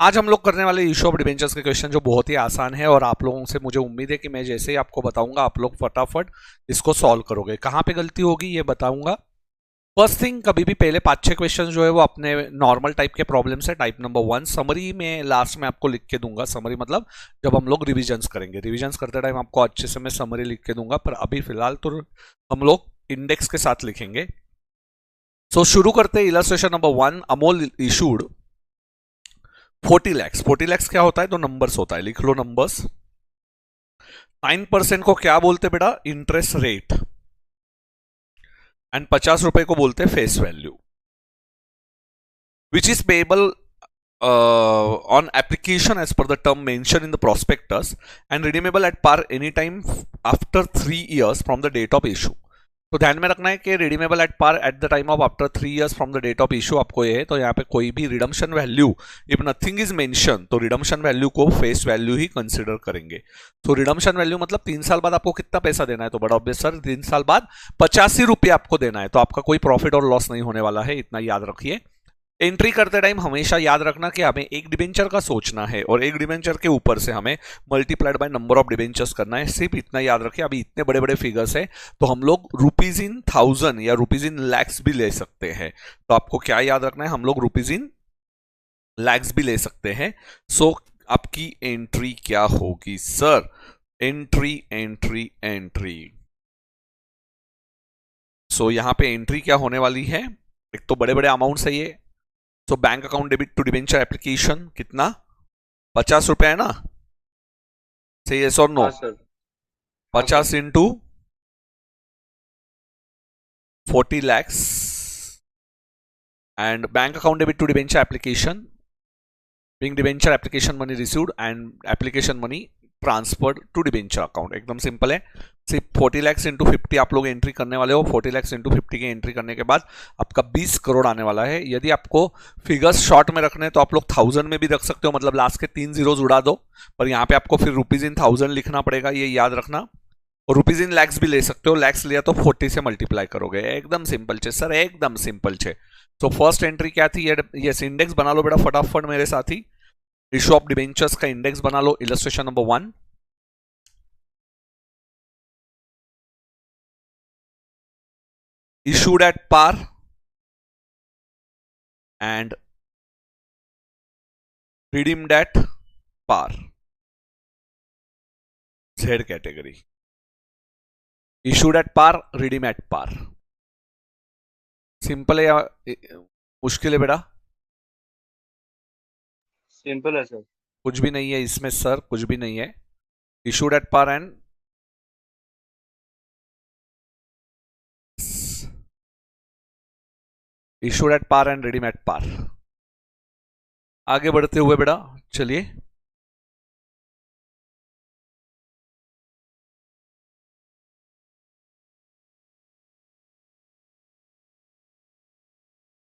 आज हम लोग करने वाले इशू ऑफ डिबेंचर्स के क्वेश्चन जो बहुत ही आसान है और आप लोगों से मुझे उम्मीद है कि मैं जैसे ही आपको बताऊंगा आप लोग फटाफट इसको सॉल्व करोगे। कहाँ पे गलती होगी ये बताऊंगा। फर्स्ट थिंग, कभी भी पहले 5-6 क्वेश्चन जो है वो अपने नॉर्मल टाइप के प्रॉब्लम्स है, टाइप नंबर 1। समरी में लास्ट में आपको लिख के दूंगा। समरी मतलब जब हम लोग रिविजन्स करेंगे, रिविजन्स करते टाइम आपको अच्छे से मैं समरी लिख के दूंगा, पर अभी फिलहाल तो हम लोग इंडेक्स के साथ लिखेंगे। सो शुरू करते हैं। Illustration number 1, Amol issued 40 lakhs। 40 lakhs क्या होता है? तो नंबर्स होता है, लिख लो नंबर्स। 9% को क्या बोलते बेटा? Interest rate. एंड 50 रुपए को बोलते हैं face value. Which is payable on application as per the term mentioned in the prospectus and redeemable at par any time after 3 years from the date of issue। तो ध्यान में रखना है कि redeemable at par at the time of after 3 years from the date of issue आपको ये है। तो यहाँ पे कोई भी redemption value if nothing is mention तो रिडम्पशन वैल्यू को फेस वैल्यू ही कंसिडर करेंगे। तो रिडम्पशन वैल्यू मतलब 3 साल बाद आपको कितना पैसा देना है? तो बड़ा ऑब्वियस सर, 3 साल बाद 85 रुपये आपको देना है। तो आपका कोई प्रॉफिट और लॉस नहीं होने वाला है, इतना याद रखिए। एंट्री करते टाइम हमेशा याद रखना कि हमें एक डिबेंचर का सोचना है और एक डिबेंचर के ऊपर से हमें multiplied by number of debentures करना है। सिर्फ इतना याद रखिए। अभी इतने बड़े बड़े फिगर्स है तो हम लोग रुपीज इन 1000 या रुपीज इन लैक्स भी ले सकते हैं। तो आपको क्या याद रखना है? हम लोग रुपीज इन लैक्स भी ले सकते हैं। सो आपकी एंट्री क्या होगी sir? Entry entry entry. So यहां पे एंट्री क्या होने वाली है? एक तो बड़े बड़े अमाउंट है ये। तो bank account debit to debenture application कितना? 50 रुपए है ना? सही है और नो? हाँ sir. 50 into 40 lakhs and bank account debit to debenture application being debenture application money received and application money transferred to debenture account. एकदम सिंपल है। सिर्फ 40 lakhs इंटू 50 आप लोग एंट्री करने वाले हो। 40 lakhs इंटू 50 की एंट्री करने के बाद आपका 20 करोड़ आने वाला है। यदि आपको फिगर्स शॉर्ट में रखने हैं तो आप लोग 1000 में भी रख सकते हो, मतलब लास्ट के 3 जीरोज उड़ा दो, पर यहाँ पे आपको फिर रुपीज इन 1000 लिखना पड़ेगा, ये याद रखना। और रुपीज इन लैक्स भी ले सकते हो। लैक्स लिया तो 40 से मल्टीप्लाई करोगे। एकदम सिंपल छे सर, एकदम सिंपल छे। तो फर्स्ट एंट्री क्या थी? यस, इंडेक्स बना लो बेटा फटाफट मेरे साथी। इशू ऑफ डिबेंचर्स का इंडेक्स बना लो। Illustration number 1, issued at par and redeemed at par, Z category। issued at par, redeem at par। Simple है या मुश्किल है बेटा? सिंपल है सर। कुछ भी नहीं है इसमें सर, कुछ भी नहीं है। issued at par and issued at par and redeem at par। आगे बढ़ते हुए बेटा चलिए,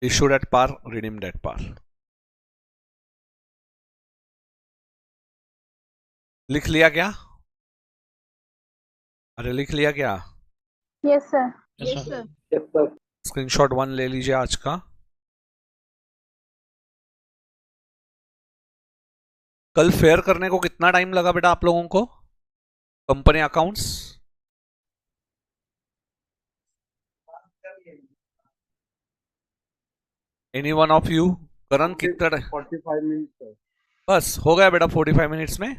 issued at par, redeemed at par लिख लिया क्या? अरे लिख लिया क्या? Yes sir. Yes sir. Screenshot 1 ले लीजिए आज का। कल फेयर करने को कितना टाइम लगा बेटा आप लोगों को? Company accounts any one of you? Karan कितना? 45 मिनट सर। बस हो गया बेटा 45 मिनट्स में।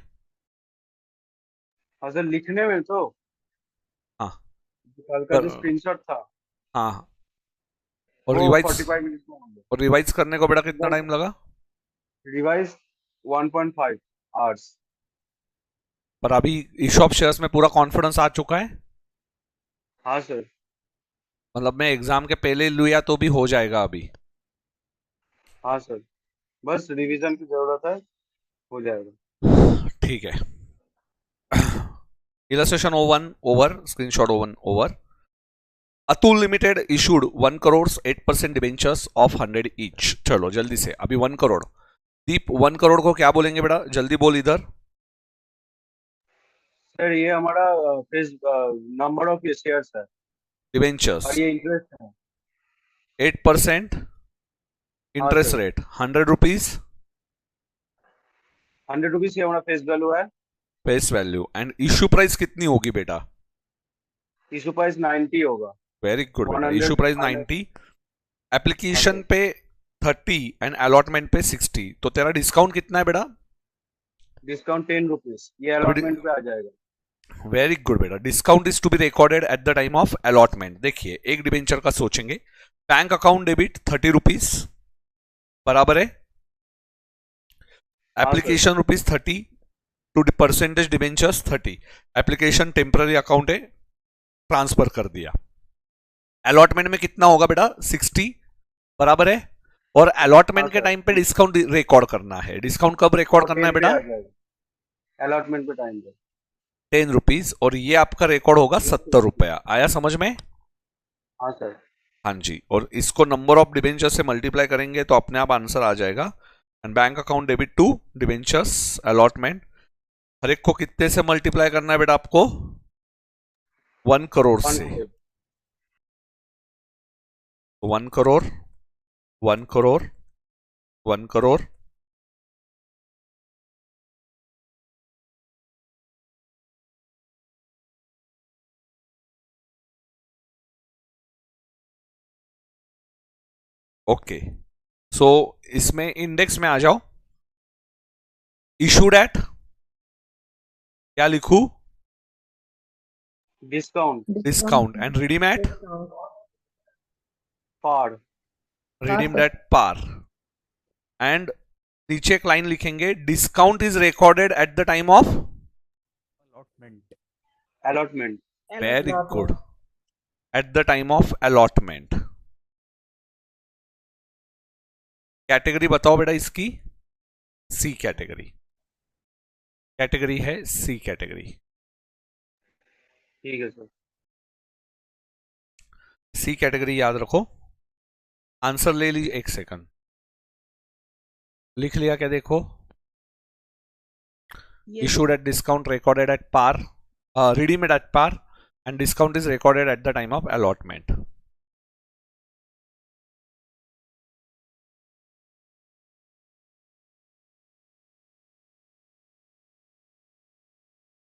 हाँ सर, लिखने में तो हाँ कल का जो स्क्रीनशॉट था हाँ। और वो रिवाइज 45 मिनट में हो गया। और रिवाइज करने को बेटा कितना टाइम लगा? Revise 1.5 hours. पर अभी इशू ऑफ शेयर्स में पूरा कॉन्फिडेंस आ चुका है। हाँ सर। मतलब मैं एग्जाम के पहले लिया तो भी हो जाएगा अभी। हाँ सर, बस रिवीजन की जरूरत है, हो जाएगा। ठीक है। Illustration 01 over, screenshot 01 over. Atul limited issued 1 crore 8% debentures of 100 each. चलो जल्दी से, अभी 1 करोड़। दीप 1 करोड़ को क्या बोलेंगे बेटा? जल्दी बोल इधर। सर ये हमारा नंबर ऑफ शेयर्स है डिबेंचर्स और ये इंटरेस्ट है। 8% हाँ इंटरेस्ट सर। रेट 100 रुपीज ₹100 ये हमारा फेस वैल्यू है। Face value. And issue price कितनी होगी बेटा? इशू प्राइस 90 होगा। वेरी गुड बेटा, इशू 100। प्राइस हाँ 90, सर। एप्लीकेशन पे 30 एंड अलॉटमेंट पे 60, तो तेरा डिस्काउंट कितना है बेटा? डिस्काउंट ₹10, ये अलॉटमेंट पे आ जाएगा। वेरी गुड बेटा, discount is to be recorded at the time of allotment. देखिए एक डिबेंचर का सोचेंगे, बैंक अकाउंट डेबिट ₹30 बराबर है हाँ sir. Application ₹30 to percentage debentures 30, application temporary account है, ट्रांसफर कर दिया। अलॉटमेंट में कितना होगा बेटा? 60 बराबर है। और हाँ अलॉटमेंट के सर। टाइम पे डिस्काउंट रिकॉर्ड करना है। डिस्काउंट कब रिकॉर्ड वो करना है 10 पे बेटा? आ जाएगा अलॉटमेंट पे टाइम पे। ₹10, और ये आपका रिकॉर्ड होगा ₹70। आया समझ में? हाँ सर। हाँ जी, और इसको नंबर ऑफ डिबेंचर से मल्टीप्लाई करेंगे तो अपने आप आंसर आ जाएगा। And bank account debit to debentures allotment, हर एक को कितने से मल्टीप्लाई करना है बेटा आपको? 1 करोड़ 1 से। करोड़। 1 करोड़, 1 करोड़, 1 करोड़, ओके। सो इसमें इंडेक्स में आ जाओ। इशूड एट, क्या लिखूं? Discount. Discount. And redeem at, par. Redeemed at par. And नीचे एक लाइन लिखेंगे, discount is recorded at the time of allotment. Allotment. Very good, at the time of allotment. Category बताओ बेटा इसकी? सी कैटेगरी, कैटेगरी है सी category. ठीक है sir. सी category याद रखो। आंसर ले लीजिए, एक सेकंड लिख लिया क्या? देखो, issued at discount, recorded at par, redeemed at par, and discount is recorded at the time of allotment.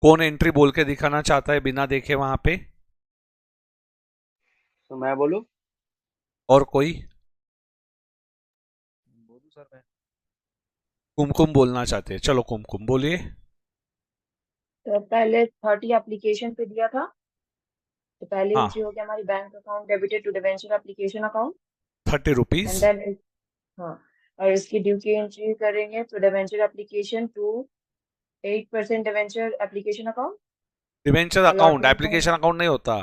कौन एंट्री बोल के दिखाना चाहता है बिना देखे वहां पे? तो मैं बोलूं? और कोई? बोलू सर मैं? कुमकुम बोलना चाहते हैं, चलो कुमकुम बोलिए। तो पहले 30 एप्लीकेशन पे दिया था, तो पहली हाँ, एंट्री हो गया हमारी bank account debited to debenture application account. ₹30। And then हाँ, और इसकी ड्यू की एंट्री करेंगे तो debenture application to 8% debenture application account. Debenture account, allotment application account नहीं होता।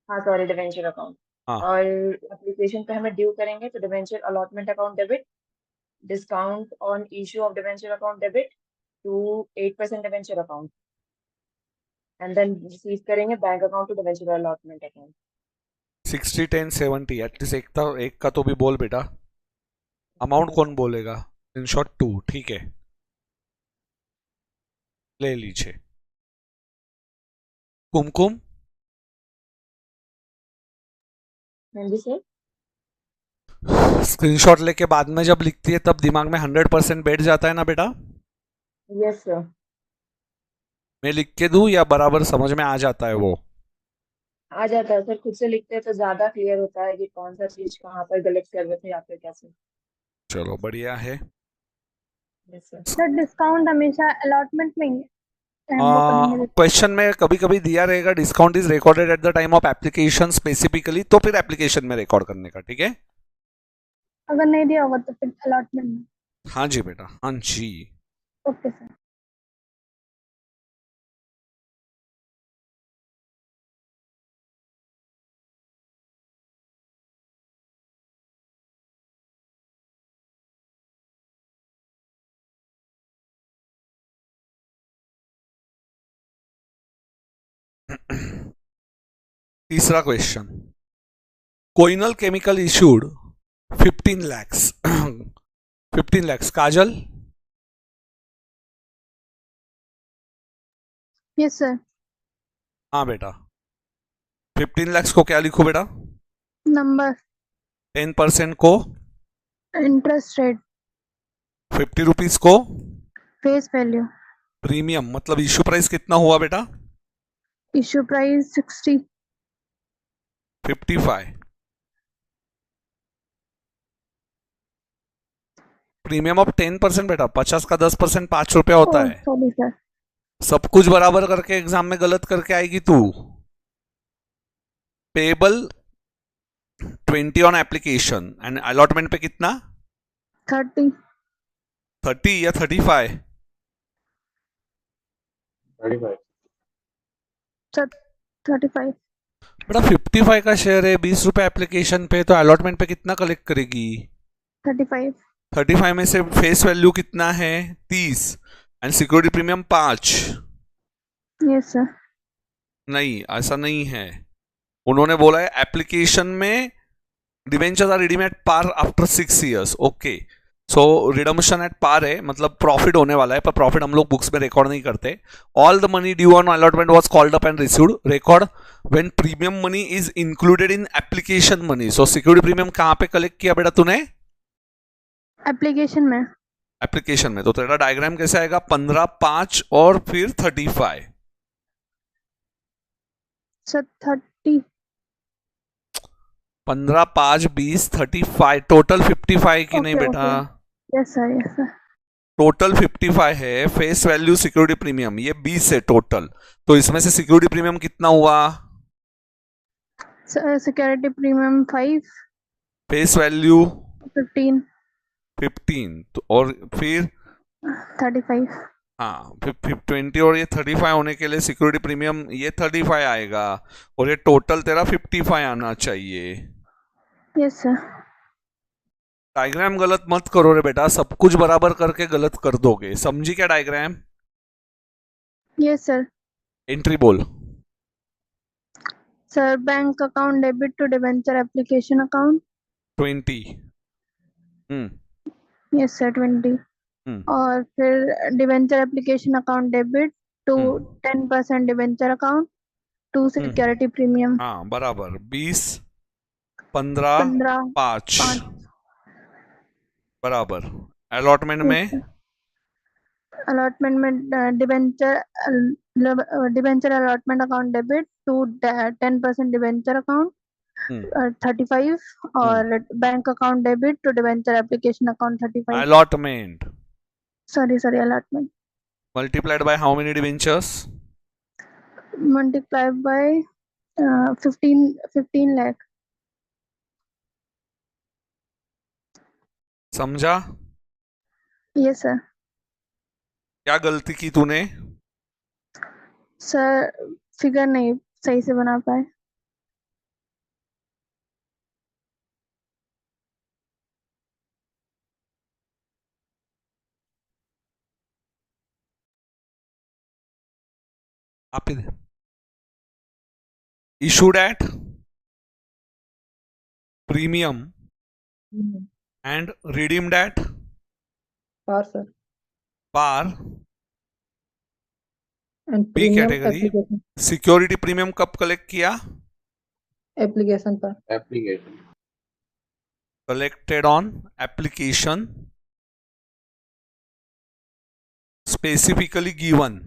हाँ सॉरी, डिवेंचर अकाउंट। हाँ, और एप्लीकेशन पे हमें ड्यू करेंगे तो debenture allotment account debit, discount on issue of debenture account debit to 8% debenture account. And then receive करेंगे bank account to debenture allotment account. 60 10 70, at least एक का तो भी बोल बेटा। अमाउंट कौन बोलेगा? इन शॉर्ट 2, ठीक है, ले लीजिए। कुमकुम, हाँ जी सर। स्क्रीनशॉट लेके बाद में जब लिखती है तब दिमाग में 100% बैठ जाता है ना बेटा? Yes sir. मैं लिख के दूं या बराबर समझ में आ जाता है वो? आ जाता है सर, खुद से लिखते हैं तो ज्यादा क्लियर होता है कि कौन सा चीज कहाँ पर गलत कर रहे थे या फिर कैसे। चलो बढ़िया है। Yes sir. सर डिस्काउंट हमेशा अलॉटमेंट में ही वो करेंगे। क्वेश्चन में कभी कभी दिया रहेगा discount is recorded at the time of application specifically, तो फिर एप्लीकेशन में रिकॉर्ड करने का, ठीक है? अगर नहीं दिया होगा तो फिर अलॉटमेंट में। हाँ जी बेटा, हाँ जी। Okay sir. तीसरा क्वेश्चन, कोइनल chemical issued 15 lakhs 15 lakhs, Kajal? Yes sir. हाँ बेटा, 15 lakhs को क्या लिखूं बेटा? नंबर। 10% को इंटरेस्ट रेट। ₹50 को फेस वैल्यू प्रीमियम मतलब इश्यू प्राइस कितना हुआ बेटा? Issue price 60 55। प्रीमियम ऑफ 10% बेटा, 50 का 10% ₹5 होता ओह है। सॉरी सर सब कुछ बराबर करके एग्जाम में गलत करके आएगी तू। Payable 20 on application and allotment पे कितना? 30 30 या 35? 35। सर 35 बेटा 55 का शेयर है, ₹20 एप्लीकेशन पे, तो अलॉटमेंट पे कितना कलेक्ट करेगी? 35 35 में से फेस वैल्यू कितना है? 30 and security premium 5। Yes sir नहीं, ऐसा नहीं है। उन्होंने बोला है एप्लीकेशन में debentures are redeem at par after 6 years। Okay, so redemption at par है, मतलब प्रॉफिट होने वाला है, पर प्रॉफिट हम लोग बुक्स में रिकॉर्ड नहीं करते। All the money due on allotment was called up and received, record when premium money is included in application money. So security premium कहां पे कलेक्ट किया बेटा तूने? एप्लीकेशन में एप्लीकेशन में। तो तेरा डायग्राम कैसे आएगा? 15, 5 और फिर 35। सर 30 15, 5, 20, 35, टोटल 55 की नहीं ओके बेटा? ओके यस सर टोटल 55 है। फेस वैल्यू सिक्योरिटी प्रीमियम ये 20 है टोटल, तो इसमें से सिक्योरिटी प्रीमियम कितना हुआ? सिक्योरिटी प्रीमियम 5 फेस वैल्यू 15 15, तो और फिर 35 हाँ 20 और ये 35 होने के लिए सिक्योरिटी प्रीमियम ये 35 आएगा, और ये टोटल तेरा 55 आना चाहिए। यस सर डायग्राम गलत मत करो रे बेटा, सब कुछ बराबर करके गलत कर दोगे। समझी क्या डायग्राम? यस सर एंट्री बोल। Sir bank account debit to debenture application account 20। Yes sir 20 और फिर debenture application account debit to 10% debenture account to security premium हाँ बराबर, 20, 15, 15 5 5 बराबर। अलॉटमेंट में अलॉटमेंट में debenture allotment account debit to 10% debenture account 35 और bank account debit to debenture application account 35 allotment sorry allotment multiplied by how many debentures? Multiply by 15 lakh समझा? Yes sir क्या गलती की तूने? सर फिगर नहीं सही से बना पाए आप ही issued at premium and redeemed at par sir par and B premium category. application security premium कब कलेक्ट किया? application par application collected on application specifically given.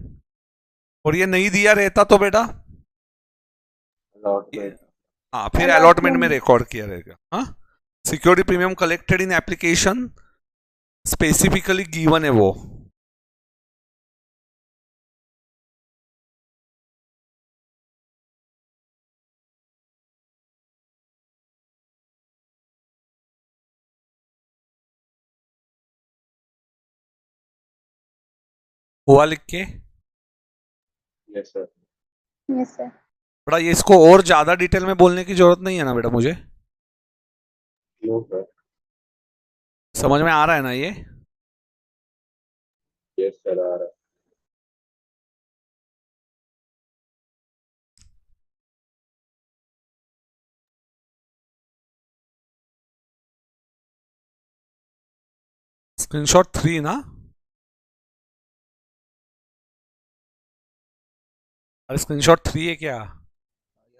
और ये नहीं दिया रहता तो बेटा अलॉटमेंट हाँ फिर अलॉटमेंट में रिकॉर्ड किया रहेगा। हाँ, security premium collected in application specifically given है वो। हुआ लिख के यस सर यस सर बेटा, ये इसको और ज्यादा डिटेल में बोलने की जरूरत नहीं है ना बेटा मुझे? नो सर समझ में आ रहा है ना ये? यस सर आ रहा है स्क्रीनशॉट 3 ना? अरे स्क्रीनशॉट 3 है क्या?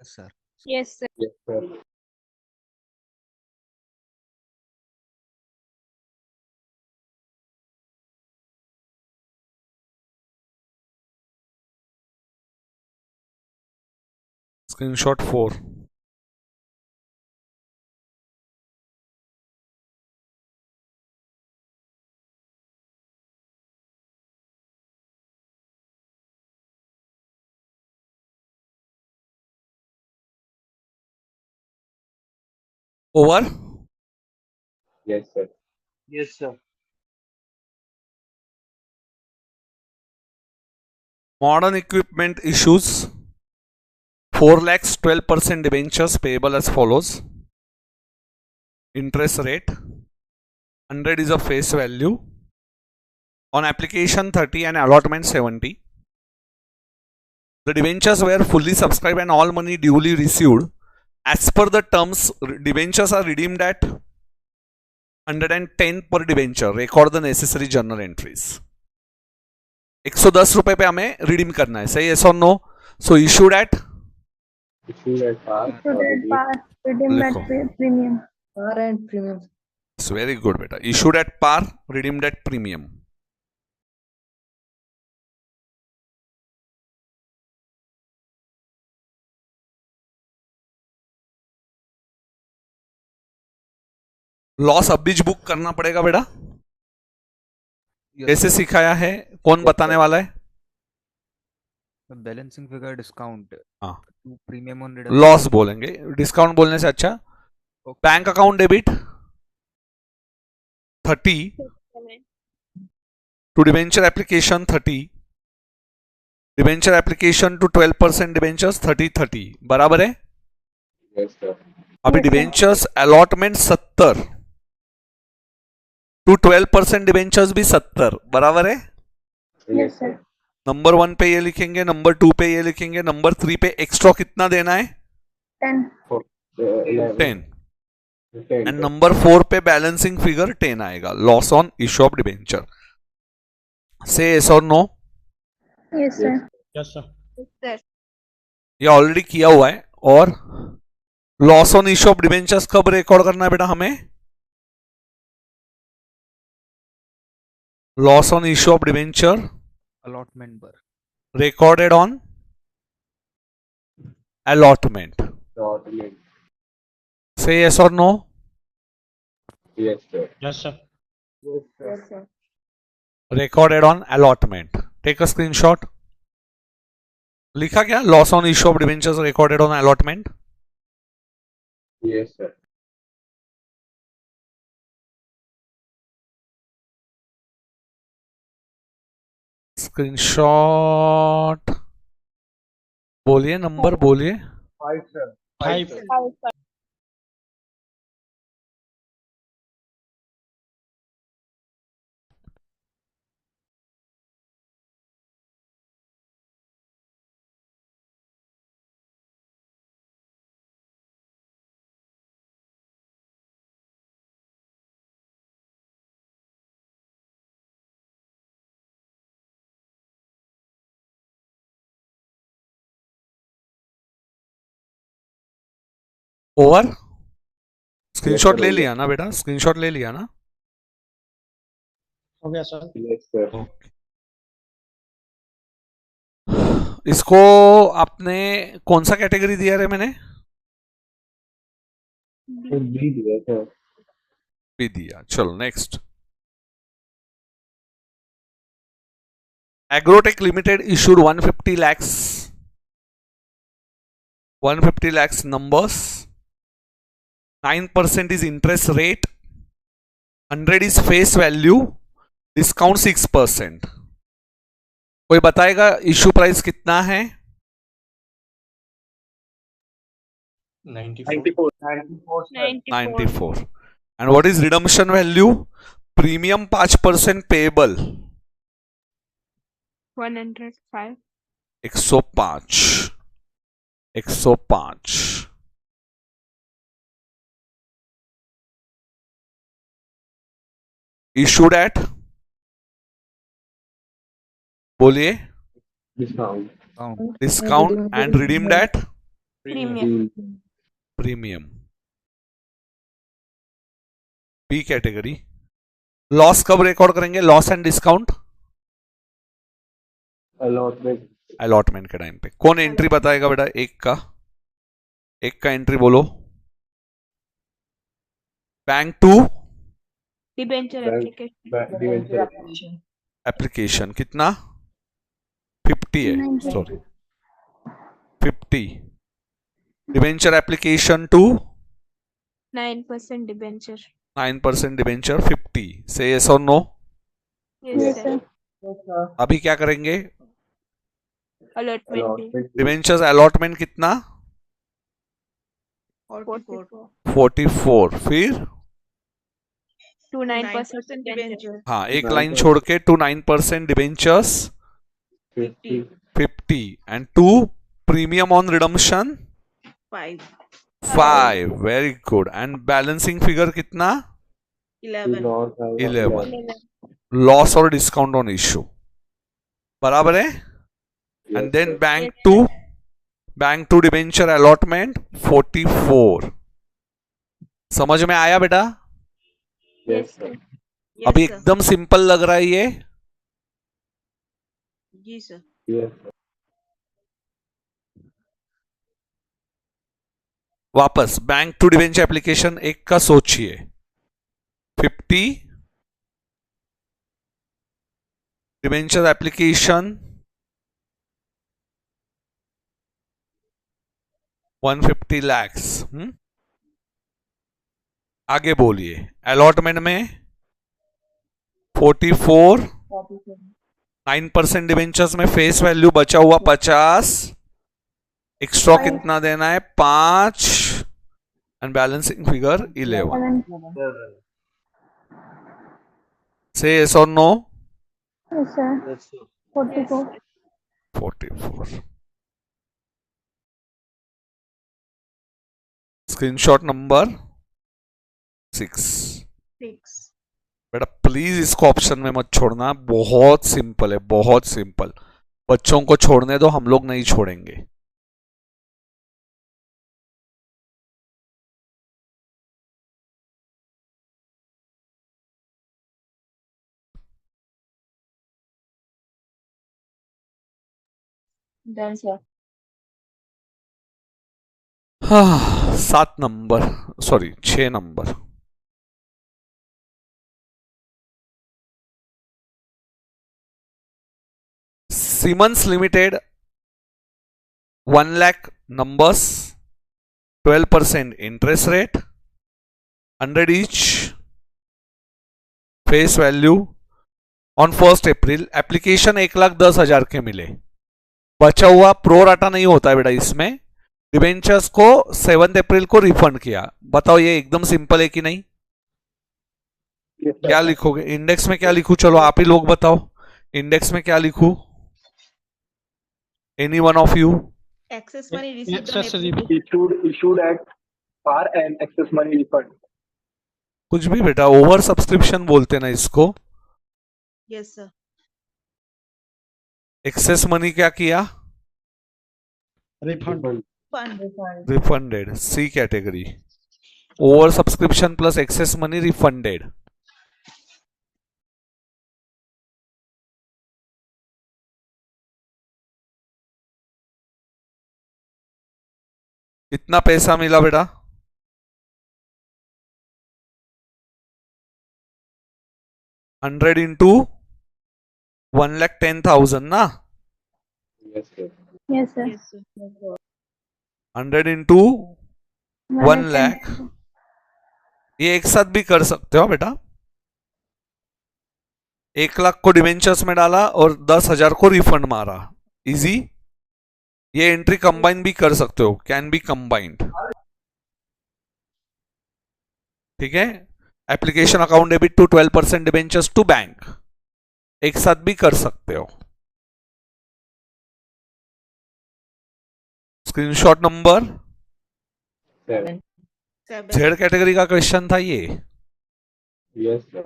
Yes sir yes sir yes sir screenshot 4. Over. Yes, sir. Yes, sir. Modern equipment issues 4 lakhs 12% debentures payable as follows. Interest rate 100 is a face value. On application 30 and allotment 70. The debentures were fully subscribed and all money duly received. As per the terms, debentures are redeemed at 110 per debenture. Record the necessary journal entries. 110 रुपए पे हमें redeem करना है, सही? yes or no? So issued at Issued at par. Student par, redeemed at premium. Par and premium. it's very good beta. Issued at par, redeemed at premium. Loss अब भी book करना पड़ेगा बेटा, Yes, कैसे sir. सिखाया है? कौन बताने वाला है? The balancing figure discount हाँ, to premium on लॉस बोलेंगे, डिस्काउंट बोलने से अच्छा. Bank account debit 30 to debenture application 30, debenture application to 12% debentures 30 बराबर है. Yes, sir. अभी Yes, sir. Debentures allotment 70 to 12% debentures भी 70 बराबर है. Yes, sir. नंबर 1 पे ये लिखेंगे, नंबर 2 पे ये लिखेंगे, नंबर 3 पे एक्स्ट्रा कितना देना है? 10. 10. एंड नंबर 4 पे बैलेंसिंग फिगर 10 आएगा. Loss on issue of debenture. से यस और no? Yes, sir. Yes, sir. ये ऑलरेडी किया हुआ है. और loss on issue of debentures कब रिकॉर्ड करना है बेटा हमें? Loss on issue of debenture allotment bar. recorded on allotment. Allotment. Say yes or no? Yes, sir. Yes, sir. Yes, sir. Yes, sir. Recorded on allotment. Take a screenshot. लिखा क्या? Loss on issue of debentures recorded on allotment. Yes, sir. Screenshot बोलिए, number बोलिए. 5, sir. 5. Over. Screenshot ले लिया ना बेटा? Screenshot ले लिया ना? हो गया सर. Yes, sir. ओके. इसको आपने कौन सा कैटेगरी दिया रे? मैंने B दिया sir. भी दिया. चलो next. Agrotech limited issued 150 lakhs numbers. 9% is interest rate, 100 is face value, discount 6%. कोई बताएगा इश्यू प्राइस कितना है? 94. 94. And what is redemption value? Premium 5% payable 105. 105. Issued at, बोलिए, Discount. discount and redeemed at Premium. premium. B category. Loss कब record करेंगे? Loss and discount Allotment. Allotment के time पे. कौन एंट्री बताएगा बेटा? एक का एक का एंट्री बोलो। Bank to debenture Bank- application debenture application. Application कितना 50 है 90. Sorry 50 debenture application to 9% debenture 9% debenture 50 से यस और no. Yes Yes, sir sir. Yes, sir. अभी क्या करेंगे अलॉटमेंट allotment डिबेंचर्स अलॉटमेंट कितना 44 44 फिर टू 9% डिबेंचर हाँ एक 9% लाइन छोड़ के to 9% debentures 50 50 and to premium on redemption 5 5 very good and balancing figure कितना 11 loss है 11 लॉस और डिस्काउंट ऑन इश्यू बराबर है and then bank to debenture allotment 44 समझ में आया बेटा। yes sir अभी एकदम सिंपल लग रहा है ये जी सर yes sir वापस बैंक टू डिबेंचर एप्लीकेशन एक का सोचिए 50 डिबेंचर एप्लीकेशन 150 lakhs आगे बोलिए अलॉटमेंट में 44 9% डिबेंचर्स में फेस वैल्यू बचा हुआ 50 एक्स्ट्रा कितना देना है 5 एंड बैलेंसिंग फिगर 11 से यस और no Yes, sir. yes sir 44. 44 screenshot number 6 बेटा प्लीज इसको ऑप्शन में मत छोड़ना बहुत सिंपल है बहुत सिंपल बच्चों को छोड़ने दो हम लोग नहीं छोड़ेंगे Done, sir. 7 number sorry 6 number Siemens Limited 1 lakh numbers 12% interest rate 100 each face value on 1st April application 1,10,000 के मिले बचा हुआ प्रो राटा नहीं होता है बेटा इसमें डिबेंचर्स को 7 अप्रैल को रिफंड किया बताओ ये एकदम सिंपल है कि नहीं yes sir क्या लिखोगे इंडेक्स में क्या लिखूं चलो आप ही लोग बताओ इंडेक्स में क्या लिखूं any one of you Access money received on Yes, sir, application. issued at par and excess money refund. कुछ भी बेटा ओवर सब्सक्रिप्शन बोलते ना इसको Yes, sir. एक्सेस मनी क्या किया Refund. Fund. Refund. Refunded C category over subscription plus excess money refunded कितना पैसा मिला बेटा 100 इंटू 1,10,000 ना yes sir Yes, sir. Yes, sir. 100 into 1 lakh ये एक साथ भी कर सकते हो बेटा 1 लाख को डिवेंचर्स में डाला और 10,000 को रिफंड मारा इजी ये एंट्री कंबाइन भी कर सकते हो कैन बी कंबाइंड ठीक है application account debit to 12% debentures to bank एक साथ भी कर सकते हो स्क्रीनशॉट नंबर 7 7. जेड कैटेगरी का क्वेश्चन था ये yes sir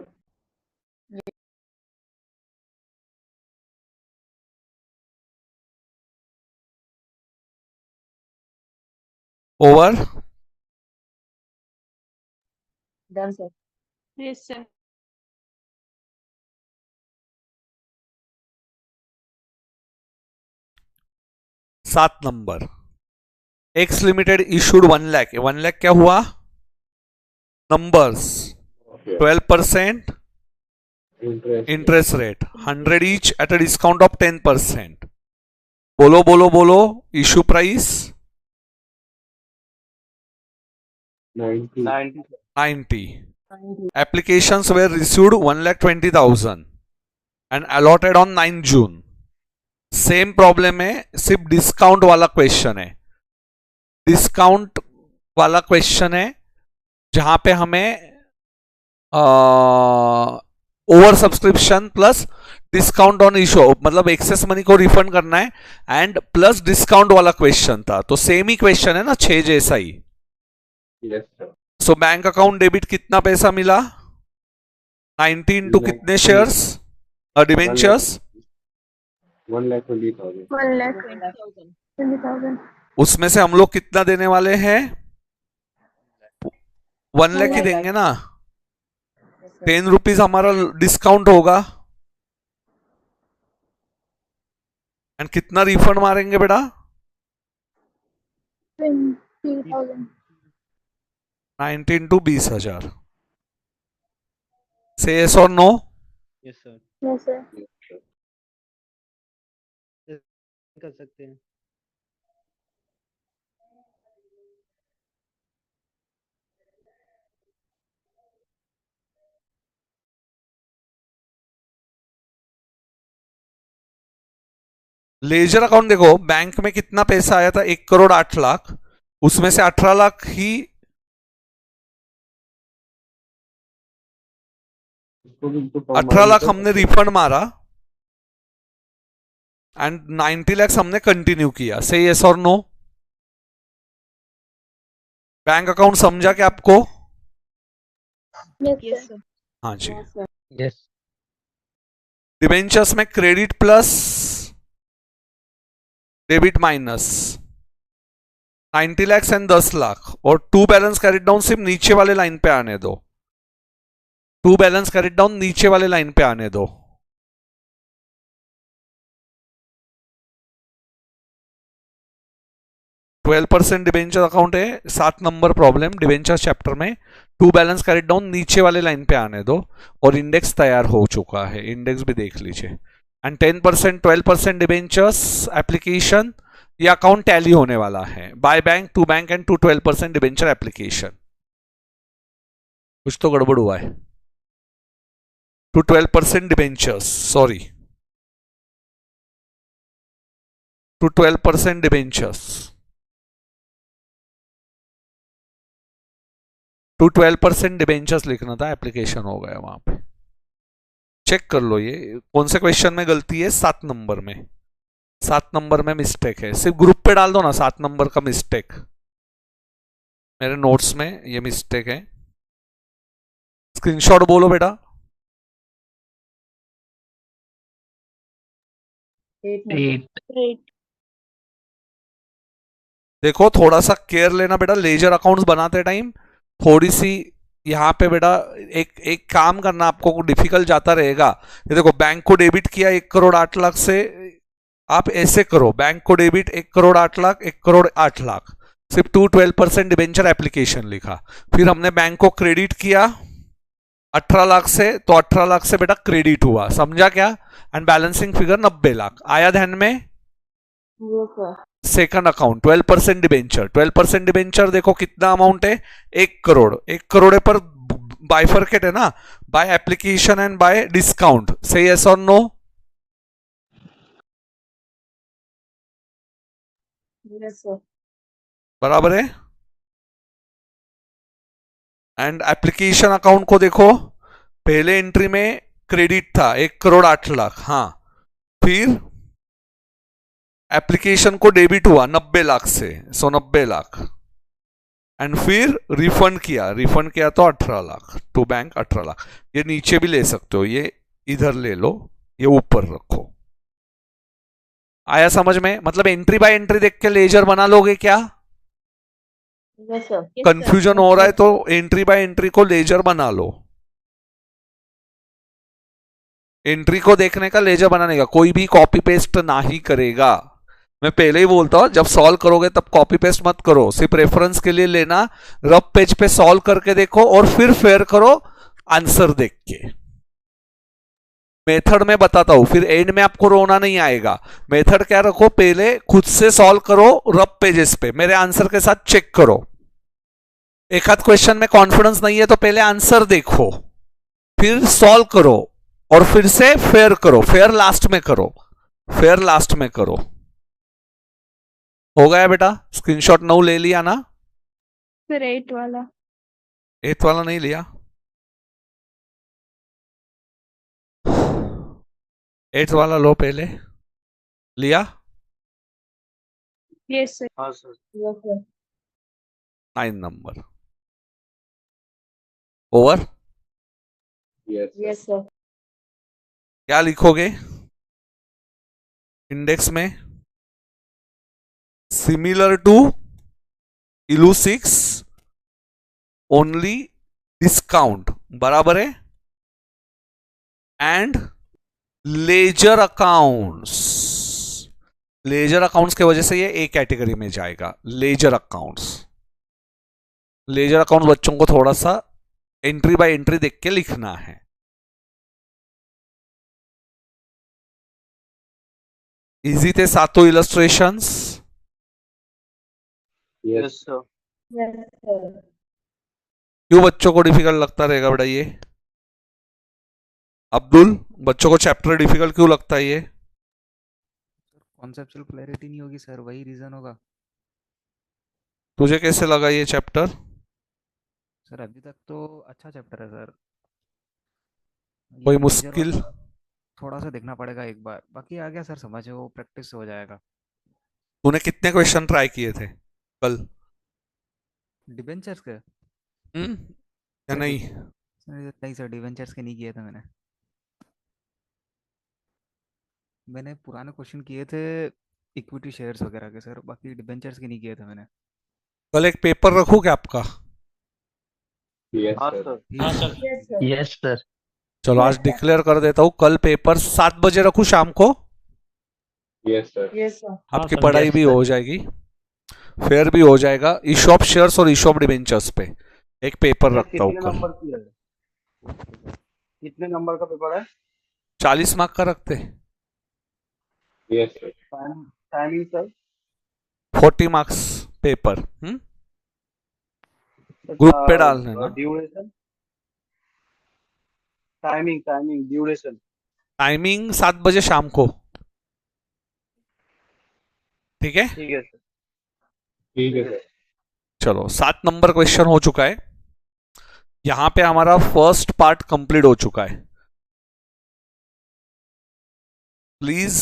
over Done, sir. Yes, sir. सात number X limited issued 1 lakh, 1 lakh क्या हुआ, numbers, 12% interest rate, 100 each at a discount of 10%. बोलो बोलो बोलो, issue price 90. Applications were received 1,20,000 and allotted on 9 June. Same problem है, सिर्फ डिस्काउंट वाला question है. डिस्काउंट वाला क्वेश्चन है जहां पे हमें over subscription plus discount on issue, मतलब एक्सेस मनी को रिफंड करना है एंड प्लस डिस्काउंट वाला क्वेश्चन था. तो सेम ही क्वेश्चन है ना, 6 जैसा ही. सो बैंक अकाउंट डेबिट कितना पैसा मिला, 90 इंटू कितने शेयर्स, डिबेंचर्स, 1,20,000. 1,20,000. उसमें से हम लोग कितना देने वाले हैं, 1 लाख ही देंगे ना. 10 रुपीज हमारा डिस्काउंट होगा एंड कितना रिफंड मारेंगे बेटा, 20,000. 90 इंटू 20,000. से यस और no. Yes sir, Yes, sir. कर सकते हैं. लेजर अकाउंट देखो, बैंक में कितना पैसा आया था, 1,08,00,000, उसमें से 18 लाख ही 18 लाख हमने रिफंड मारा एंड 90 लाख हमने कंटिन्यू किया. से यस और नो. बैंक अकाउंट समझा क्या आपको, Yes, Yes, sir. sir. हाँ जी. यस. डिबेंचर्स में credit plus debit minus 90 lakh and 10 lakh, और 2 बैलेंस कैरिड डाउन सिर्फ नीचे वाले लाइन पे आने दो. 2 बैलेंस कैरिड डाउन नीचे वाले लाइन पे आने दो. %12 डिबेंचर अकाउंट है, 7 नंबर प्रॉब्लम डिबेंचर चैप्टर में. 2 बैलेंस कैरिड डाउन नीचे वाले लाइन पे आने दो और इंडेक्स तैयार हो चुका है, इंडेक्स भी देख लीजिए. एंड 10% 12% डिबेंचर्स एप्लीकेशन, ये अकाउंट टैली होने वाला है by bank to bank and to 12% debenture application. कुछ तो गड़बड़ हुआ है. To 12% debentures, sorry, to 12% debentures, to 12% debentures लिखना था, एप्लीकेशन हो गया वहां पे. चेक कर लो ये कौन से क्वेश्चन में गलती है. 7 नंबर में, 7 नंबर में मिस्टेक है. सिर्फ ग्रुप पे डाल दो ना 7 नंबर का मिस्टेक. मेरे नोट्स में ये मिस्टेक है. स्क्रीनशॉट बोलो बेटा. 8. देखो थोड़ा सा केयर लेना बेटा, लेजर अकाउंट्स बनाते टाइम थोड़ी सी यहाँ पे बेटा एक काम करना आपको डिफिकल्ट जाता रहेगा. ये देखो बैंक को डेबिट किया 1,08,00,000 से, आप ऐसे करो, बैंक को डेबिट 1,08,00,000, 1,08,00,000, सिर्फ 12% डिबेंचर एप्लीकेशन लिखा. फिर हमने बैंक को क्रेडिट किया 18 लाख से, तो 18 लाख से बेटा क्रेडिट हुआ, समझा क्या. एंड बैलेंसिंग फिगर 90 लाख आया ध्यान में. Yes, sir. Second account 12% debenture, 12% debenture देखो कितना अमाउंट है, 1 करोड़. 1 करोड़ पर बाइफर्केट है ना, by application and bye discount. से यस और नो. Yes, sir. बराबर है. एंड एप्लीकेशन अकाउंट को देखो, पहले एंट्री में क्रेडिट था 1,08,00,000, हाँ. फिर एप्लीकेशन को डेबिट हुआ 90 लाख से, सो 90 लाख. एंड फिर रिफंड किया तो 18 लाख टू बैंक 18 लाख. ये नीचे भी ले सकते हो, ये इधर ले लो, ये ऊपर रखो. आया समझ में. मतलब एंट्री बाय एंट्री देख के लेजर बना लोगे क्या. Yes, sir. कंफ्यूजन हो रहा है तो एंट्री बाय एंट्री को लेजर बना लो. एंट्री को देखने का लेजर बनाने का, कोई भी कॉपी पेस्ट ना ही करेगा. मैं पहले ही बोलता हूं, जब सॉल्व करोगे तब कॉपी पेस्ट मत करो, सिर्फ रेफरेंस के लिए लेना, रफ पेज पे सॉल्व करके देखो और फिर फेयर करो आंसर देख के। मेथड में बताता हूं, फिर एंड में आपको रोना नहीं आएगा। मेथड क्या रखो, पहले खुद से सॉल्व करो रफ पेजेस पे, मेरे आंसर के साथ चेक करो। एक आध क्वेश्चन में कॉन्फिडेंस नहीं है तो पहले आंसर देखो, फिर सॉल्व करो और फिर से फेयर करो। फेयर लास्ट में करो, फेयर लास्ट में करो। हो गया बेटा? स्क्रीनशॉट 9 ले लिया ना? सर 8 वाला। 8 वाला नहीं लिया? 8 वाला लो पहले। लिया? Yes sir. हाँ sir. Yes, sir. 9 number. Over. Yes, sir. क्या लिखोगे इंडेक्स में? सिमिलर टू इलू 6 ओनली डिस्काउंट बराबर है and ledger accounts. Ledger accounts की वजह से ये ए कैटेगरी में जाएगा। लेजर अकाउंट्स, लेजर अकाउंट बच्चों को थोड़ा सा एंट्री बाय एंट्री देख के लिखना है। इजी थे सातों illustrations? Yes sir. Yes, sir. क्यों बच्चों को डिफिकल्ट लगता रहेगा बेटा ये? अब्दुल, बच्चों को चैप्टर डिफिकल्ट क्यों लगता है ये? कॉन्सेप्चुअल क्लैरिटी नहीं होगी सर, वही रीजन होगा। तुझे कैसे लगा ये चैप्टर? सर अभी तक तो अच्छा चैप्टर है सर। ये कोई मेजर मुश्किल? वाला थोड़ा सा देखना पड़ेगा एक बार, बाकी आ गया सर समझ, वो प्रैक्टिस से हो जाएगा। तूने कितने क्वेश्चन ट्राई किए थे कल? डिबेंचर्स के? या सर नहीं? नहीं सर, डिबेंचर्स के नहीं किए थे मैंने। मैंने पुराने क्वेश्चन किए थे इक्विटी शेयर्स वगैरह के सर, बाकी डिबेंचर्स के नहीं किए थे मैंने। कल एक पेपर रखूं क्या आपका? हाँ sir. Yes, sir. Yes sir. चलो आज Yes, sir. डिक्लेयर कर देता हूं, कल पेपर 7 बजे रखूं शाम को। Yes sir. Yes, sir. आपकी सर, पढ़ाई yes, भी sir. हो जाएगी, फेयर भी हो जाएगा। इशू ऑफ शेयर्स और इशू ऑफ डिबेंचर्स पे एक पेपर रखता हूं कितने कल। नंबर की है? कितने नंबर का पेपर है? 40 मार्क का रखते। Yes sir. Timing sir? 40 marks paper. Group पे डालने ना। ड्यूरेशन? Timing duration? टाइमिंग 7 बजे शाम को। ठीक है? ठीक है सर। ठीक है सर। चलो 7 नंबर क्वेश्चन हो चुका है। यहां पे हमारा फर्स्ट पार्ट कंप्लीट हो चुका है। प्लीज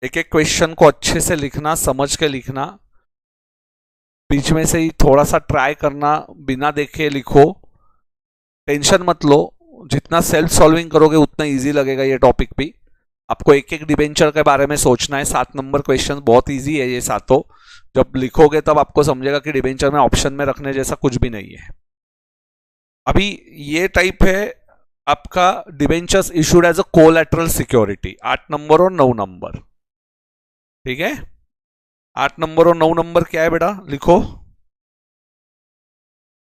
एक एक क्वेश्चन को अच्छे से लिखना, समझ के लिखना, बीच में से ही थोड़ा सा ट्राई करना, बिना देखे लिखो। टेंशन मत लो, जितना सेल्फ सॉल्विंग करोगे उतना इजी लगेगा ये टॉपिक भी। आपको एक एक डिबेंचर के बारे में सोचना है। 7 नंबर क्वेश्चन बहुत इजी है ये सातों। जब लिखोगे तब आपको समझेगा कि डिबेंचर में ऑप्शन में रखने जैसा कुछ भी नहीं है। अभी ये टाइप है आपका debentures issued as a collateral security, 8 number और 9 नंबर। ठीक है? 8 नंबर और 9 नंबर क्या है बेटा? लिखो।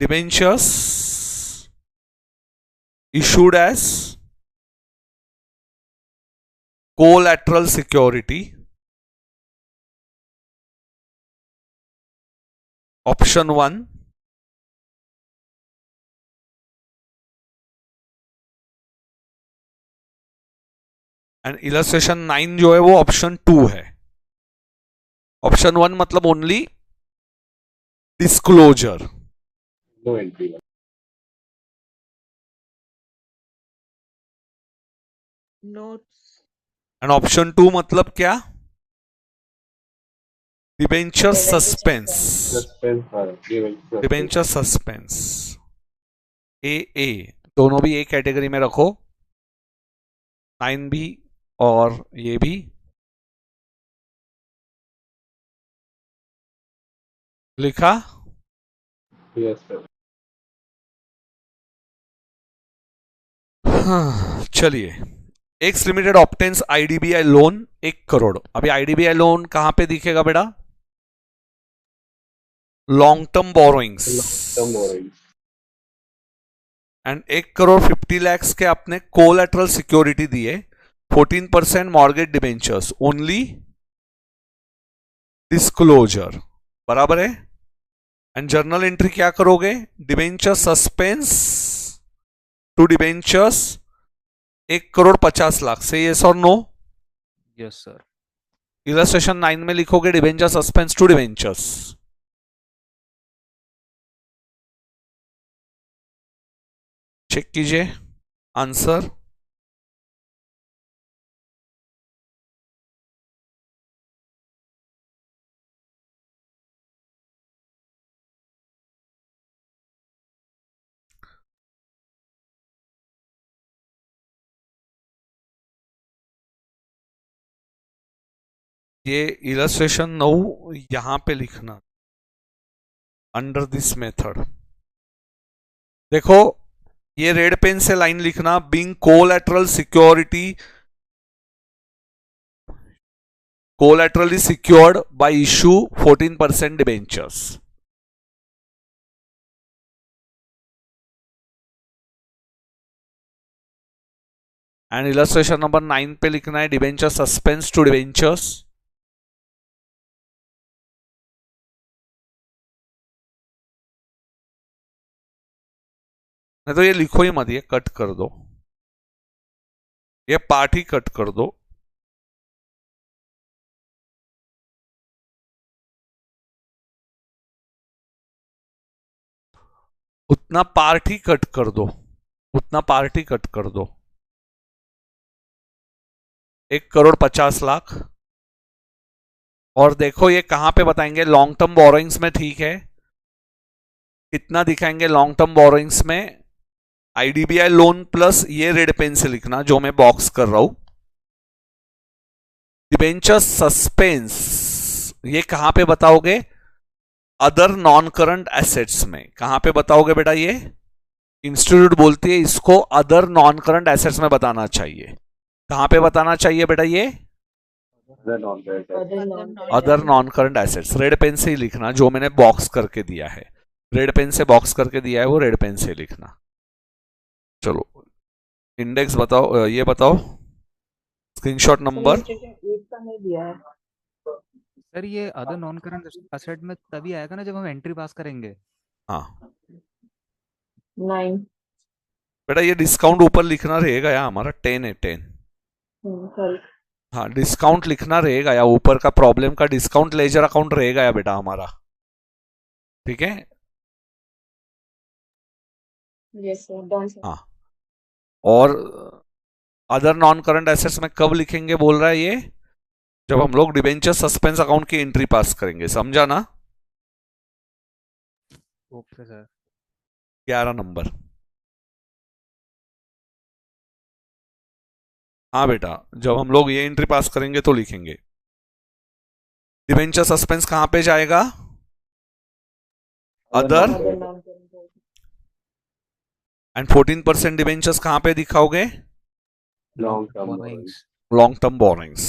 Debentures issued as collateral security, option 1 and illustration 9 जो है वो ऑप्शन 2 है। ऑप्शन 1 मतलब only disclosure, no entry. Notes. And option 2 मतलब क्या? Debenture suspense. डिबेंचर सस्पेंस ए दोनों भी एक कैटेगरी में रखो, 9 भी और ये भी। लिखा? Yes sir. हाँ, चलिए x limited obtains IDBI loan 1 crore. अभी आईडीबीआई लोन कहां पे दिखेगा बेटा? Long term borrowings. Term borrowing. And 1 crore 50 lakhs के आपने कोलैटरल सिक्योरिटी दिए, 14% मॉर्गेज डिबेंचर्स, ओनली डिस्क्लोजर, बराबर है। एंड जर्नल एंट्री क्या करोगे? Debenture suspense to debentures 1 crore 50 lakh से, यस और नो? Yes sir. इलस्ट्रेशन 9 में लिखोगे debenture suspense to debentures. Check कीजिए आंसर। ये इलस्ट्रेशन 9 यहां पे लिखना, अंडर दिस मेथड। देखो ये रेड पेन से लाइन लिखना, being collateral security, collaterally secured by issue 14% debentures. And illustration number 9 पे लिखना है डिबेंचर सस्पेंस टू डिबेंचर्स। नहीं तो ये लिखो ही मत, ये कट कर दो, ये पार्ट ही कट कर दो। उतना पार्ट ही कट कर दो, उतना पार्ट ही कट कर दो। 1 करोड़ 50 लाख। और देखो ये कहां पे बताएंगे? लॉन्ग टर्म बोरोइंग्स में, ठीक है। कितना दिखाएंगे लॉन्ग टर्म बोरोइंग्स में? आईडीबीआई लोन प्लस ये रेड पेन से लिखना जो मैं बॉक्स कर रहा हूं, डिबेंचर सस्पेंस, ये कहां पे बताओगे? अदर नॉन करंट एसेट्स में। कहां पे बताओगे बेटा? ये इंस्टीट्यूट बोलती है इसको अदर नॉन करंट एसेट्स में बताना चाहिए। कहां पे बताना चाहिए बेटा? ये other non current assets, red pen से ही लिखना जो मैंने बॉक्स करके दिया है। रेड पेन से बॉक्स करके दिया है वो रेड पेन से लिखना। चलो इंडेक्स बताओ, ये बताओ स्क्रीनशॉट नंबर। सर ये अदर नॉन करंट असेट में तभी आएगा ना जब हम एंट्री पास करेंगे। हाँ 9। बेटा ये डिस्काउंट ऊपर लिखना रहेगा या हमारा 10 है 10। सॉरी। हाँ डिस्काउंट लिखना रहेगा या ऊपर का प्रॉब्लम का डिस्काउंट लेजर अकाउंट रहेगा या बेटा हमारा, ठीक है। Yes sir, done sir. हाँ और अदर नॉन करंट एसेट्स में कब लिखेंगे बोल रहा है ये? जब हम लोग डिबेंचर सस्पेंस अकाउंट की एंट्री पास करेंगे, समझा ना? Okay sir. 11 नंबर। हाँ बेटा जब हम लोग ये एंट्री पास करेंगे तो लिखेंगे। डिबेंचर सस्पेंस कहां पे जाएगा? अदर। एंड 14% डिबेंचर्स कहां पे दिखाओगे? Long term borrowings. Long term borrowings.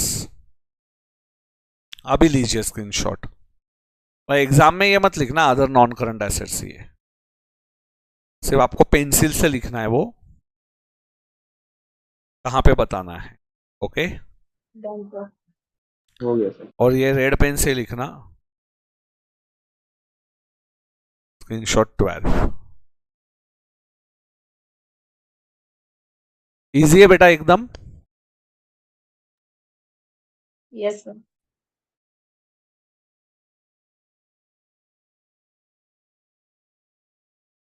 अभी लीजिए स्क्रीनशॉट। और एग्जाम में ये मत लिखना अदर नॉन करंट एसेट्स, ये सिर्फ आपको पेंसिल से लिखना है, वो कहां पे बताना है। Okay done sir. हो गया सर। और ये रेड पेन से लिखना स्क्रीनशॉट 12। इजी है बेटा एकदम। Yes sir.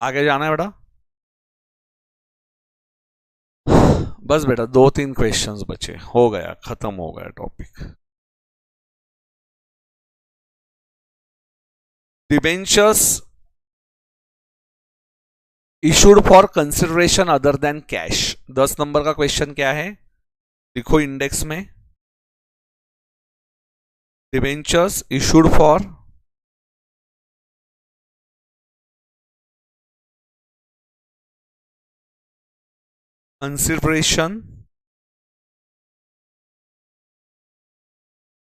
आगे जाना है बेटा। बस बेटा 2-3 क्वेश्चंस बचे, हो गया, खत्म हो गया topic. Debentures issued for consideration other than cash. 10 number का क्वेश्चन क्या है? लिखो इंडेक्स में, debentures issued for consideration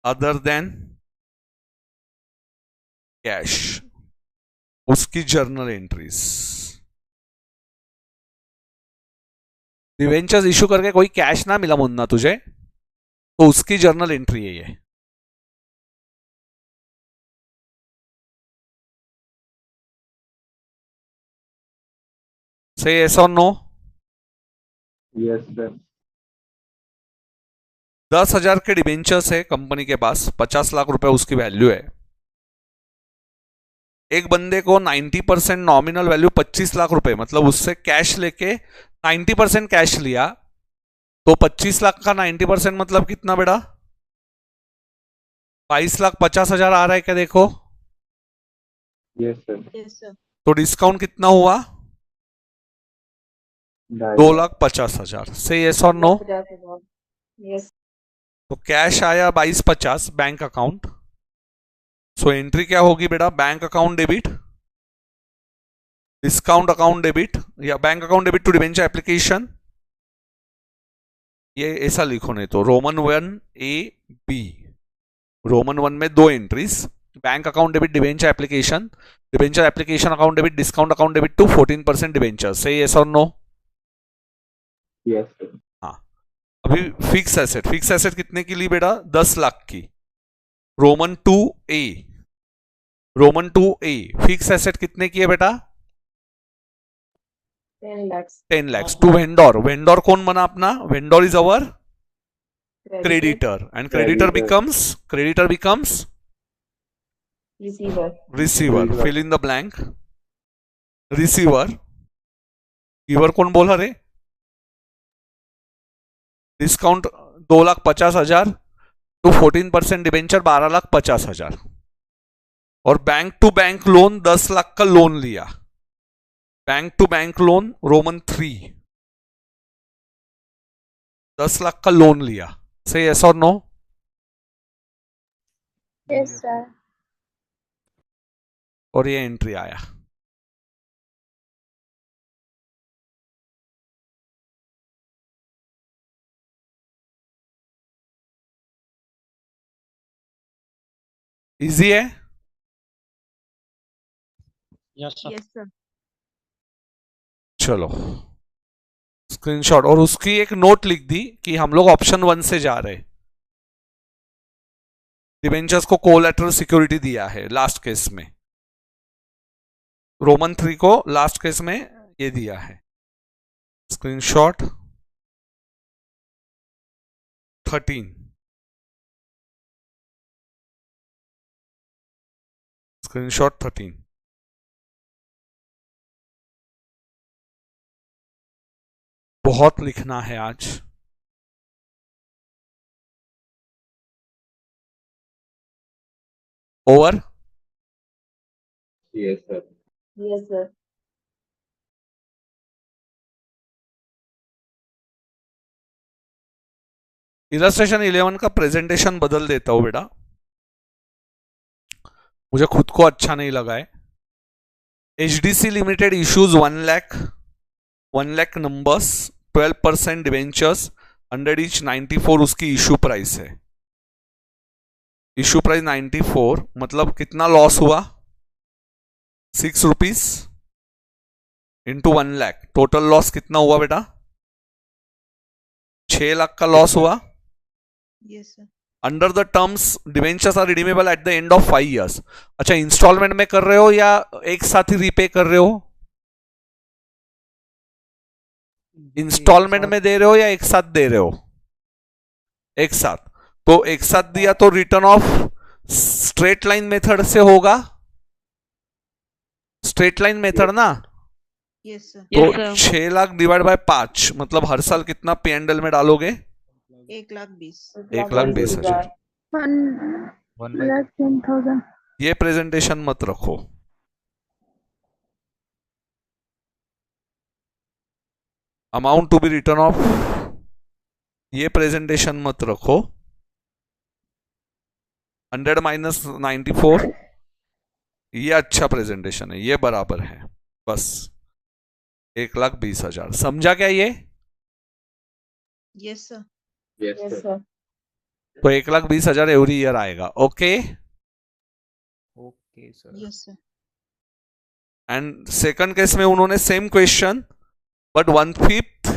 other than cash, उसकी जर्नल एंट्रीज। डिवेंचर्स इशू करके कोई कैश ना मिला मुन्ना तुझे, तो उसकी जर्नल एंट्री है ये। से yes or no? Yes, sir. 10,000 के डिबेंचर्स है कंपनी के पास, 50 लाख रुपए उसकी वैल्यू है। एक बंदे को 90% नॉमिनल वैल्यू 25 लाख रुपए, मतलब उससे कैश लेके 90% कैश लिया, तो 25 लाख का 90% मतलब कितना बेटा? 22,50,000 आ रहा है क्या? देखो Yes, sir. Yes, sir. तो डिस्काउंट कितना हुआ? 2,50,000। से yes और no? 50,000. Yes. तो कैश आया 22,50 बैंक अकाउंट। सो एंट्री क्या होगी बेटा? Bank account debit, discount account debit, या bank account debit to debenture application, ये ऐसा लिखो, नहीं तो रोमन 1A-B। रोमन 1 में 2 entries, bank account debit debenture application account debit, discount account debit to 14% debenture. से yes और no? Yes, sir. अभी फिक्स एसेट कितने की ली बेटा? 10 लाख की। रोमन 2A फिक्स एसेट कितने की है बेटा? 10 lakhs. 10 lakhs टू वेंडर कौन बना अपना? Vendor is our creditor, and creditor becomes Receiver. fill in the blank, receiver। Giver कौन बोला रे? डिस्काउंट 2,50,000 टू 14% डिबेंचर 12,50,000, और bank to bank loan 10 lakh का लोन लिया। Bank to bank loan Roman 3 10 lakh का लोन लिया। से yes और no? Yes, sir. और ये एंट्री आया। इजी है? Yes, sir. Yes, sir. चलो स्क्रीनशॉट, और उसकी एक नोट लिख दी कि हम लोग ऑप्शन 1 से जा रहे। डिबेंचर्स को कोलैटरल सिक्योरिटी दिया है लास्ट केस में, रोमन 3 को लास्ट केस में ये दिया है। Screenshot 13, screenshot 13। बहुत लिखना है आज। Over? Yes, sir. Yes, sir. Illustration 11 का प्रेजेंटेशन बदल देता हूं बेटा, मुझे खुद को अच्छा नहीं लगा है। HDC limited issues 1 lakh numbers, 12% debentures, 100 each, 94 उसकी इश्यू प्राइस है। इश्यू प्राइस 94, मतलब कितना लॉस हुआ? 6 rupees into 1 lakh, total loss कितना हुआ बेटा? 6 लाख का लॉस हुआ। Yes, sir. Under the terms debentures are redeemable at the end of 5 years। अच्छा, इंस्टॉलमेंट में कर रहे हो या एक साथ ही रीपे कर रहे हो? इंस्टॉलमेंट में दे रहे हो या एक साथ दे रहे हो? एक साथ। तो एक साथ दिया तो return of straight line method से होगा, स्ट्रेट लाइन मेथड ना। Yes, sir. तो 6 लाख डिवाइड बाय 5, मतलब हर साल कितना P&L में डालोगे? 1,20,000. 1,20,000। 1,10,000. ये प्रेजेंटेशन मत रखो, amount to be written off, ये प्रेजेंटेशन मत रखो। 100 माइनस 94, ये अच्छा प्रेजेंटेशन है, ये बराबर है बस 1,20,000। समझा क्या ये? Yes, sir. Yes, Yes, sir. sir. तो 1,20,000 एवरी ईयर आएगा. Okay. Okay sir. Yes, sir. And second case में उन्होंने same question but 1/5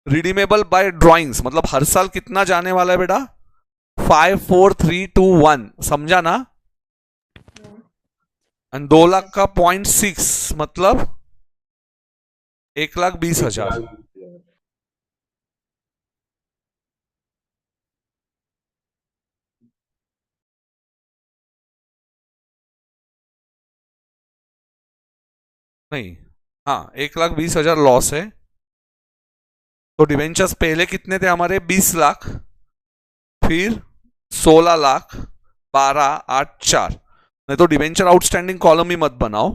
redeemable by drawings, मतलब हर साल कितना जाने वाला है बेटा? 5, 4, 3, 2, 1. समझा ना? एंड 2 लाख का 0.6 मतलब 1,20,000. नहीं, हाँ 1,20,000 लॉस है. तो डिवेंचर्स पहले कितने थे हमारे? 20 लाख, फिर 16 लाख, 12, 8, 4. नहीं तो डिवेंचर आउटस्टैंडिंग कॉलम ही मत बनाओ,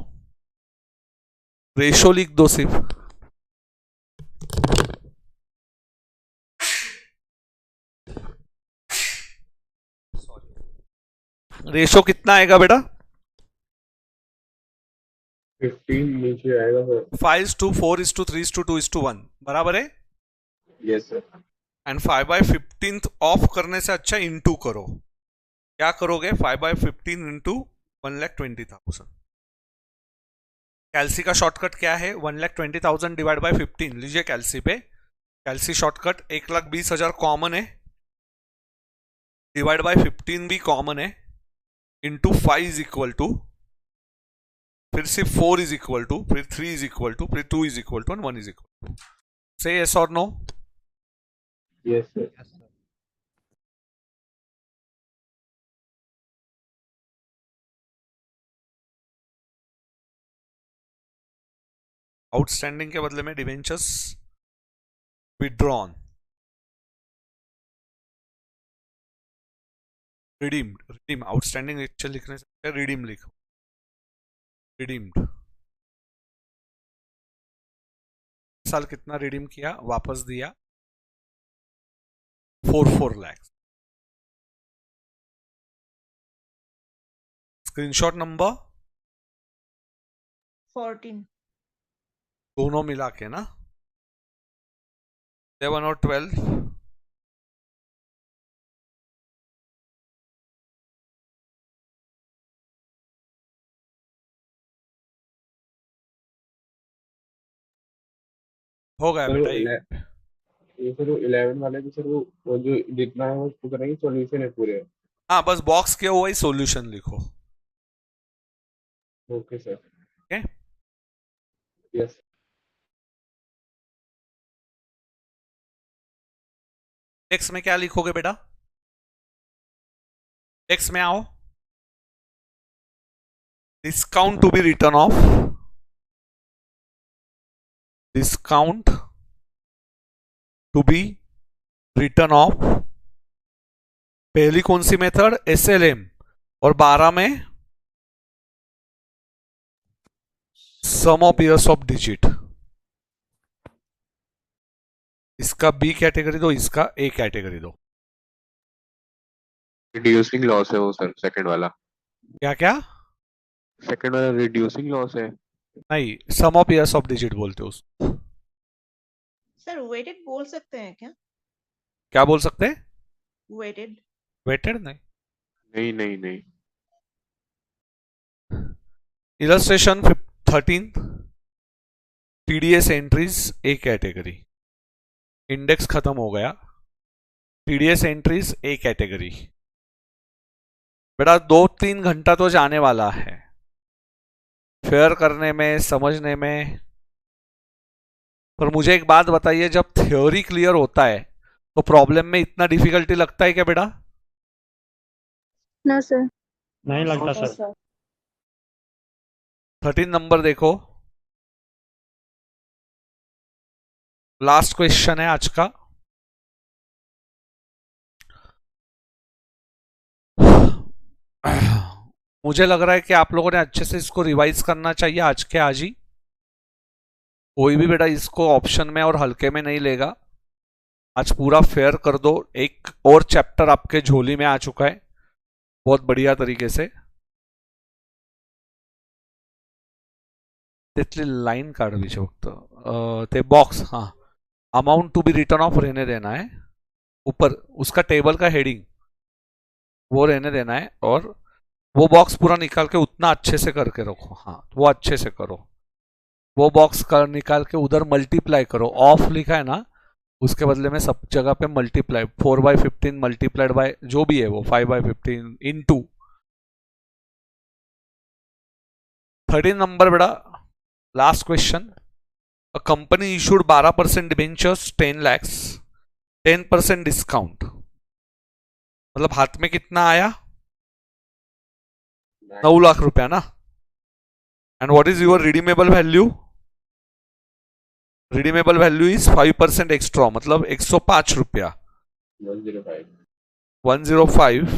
रेशो लिख दो सिर्फ. रेशो कितना आएगा बेटा? 15 नीचे आएगा सर. 5:4:3:2:1 बराबर है. Yes sir. एंड 5/15 ऑफ करने से अच्छा इंटू करो. क्या करोगे? 5/15 इंटू 1,20,000. कैल्सी का शॉर्टकट क्या है? 1,20,000 डिवाइड बाय 15. लीजिए कैल्सी पे. कैल्सी शॉर्टकट 1,20,000 कॉमन है, डिवाइड बाय 15 भी कॉमन है, इंटू 5 इज इक्वल टू, फिर सिर्फ 4 इज इक्वल टू, फिर 3 इज इक्वल टू, फिर 2 is equal to and 1 is equal to. से यस और नो? Yes sir. आउटस्टैंडिंग के बदले में debentures withdrawn, redeemed. Redeem outstanding actual लिखने से रिडीम लिखो. रिडीम्ड. साल कितना रिडीम किया, वापस दिया? 4 लाख. Screenshot number 14. दोनों मिला के ना 11 और 12. हो गया बेटा. ये सर वो 11 वाले भी सर वो जो जितना है वो उसको करेंगे सॉल्यूशन है पूरे. हाँ बस बॉक्स किया हुआ ही सॉल्यूशन लिखो. Okay sir. Okay. Yes. Text में क्या लिखोगे बेटा? टेक्स्ट में आओ. Discount to be written off, discount to be written off. पहली कौन सी मेथड? SLM. और 12 में sum of years of digit. इसका B कैटेगरी दो, इसका A कैटेगरी दो. रिड्यूसिंग लॉस है वो सर. सेकंड वाला. क्या क्या? सेकंड वाला रिड्यूसिंग लॉस है. नहीं, सम ऑफ ईयर्स ऑफ डिजिट बोलते हो उसको. सर वेटेड बोल सकते हैं क्या? क्या बोल सकते हैं? वेटेड. वेटेड नहीं. नहीं नहीं नहीं. Illustration 13. TDS entries A category. Index खत्म हो गया. TDS entries A category. बेटा 2-3 घंटा तो जाने वाला है फेयर करने में, समझने में. पर मुझे एक बात बताइए, जब थ्योरी क्लियर होता है तो प्रॉब्लम में इतना डिफिकल्टी लगता है क्या बेटा? No, sir. नहीं लगता Yes, सर. sir. 13 नंबर देखो. लास्ट क्वेश्चन है आज का. मुझे लग रहा है कि आप लोगों ने अच्छे से इसको रिवाइज करना चाहिए आज के आज ही. कोई भी बेटा इसको ऑप्शन में और हल्के में नहीं लेगा. आज पूरा फेयर कर दो. एक और चैप्टर आपके झोली में आ चुका है बहुत बढ़िया तरीके से. तिथली लाइन काढावी फक्त. ते बॉक्स, हाँ, amount to be written off रहने देना है ऊपर. उसका टेबल का हेडिंग वो रहने देना है, और वो बॉक्स पूरा निकाल के उतना अच्छे से करके रखो। हाँ, वो अच्छे से करो। वो बॉक्स कर निकाल के उधर मल्टीप्लाई करो। ऑफ लिखा है ना, उसके बदले में सब जगह पे मल्टीप्लाई, 4/15 मल्टीप्लाइड बाय जो भी है वो 5/15 इंटू 13 नंबर। बेटा last question. A company issued 12% debentures 10 lakhs 10% discount, मतलब हाथ में कितना आया? 9 लाख रुपया ना। And what is your redeemable value? Redeemable value is 5% extra, मतलब 105 रुपया। 105 105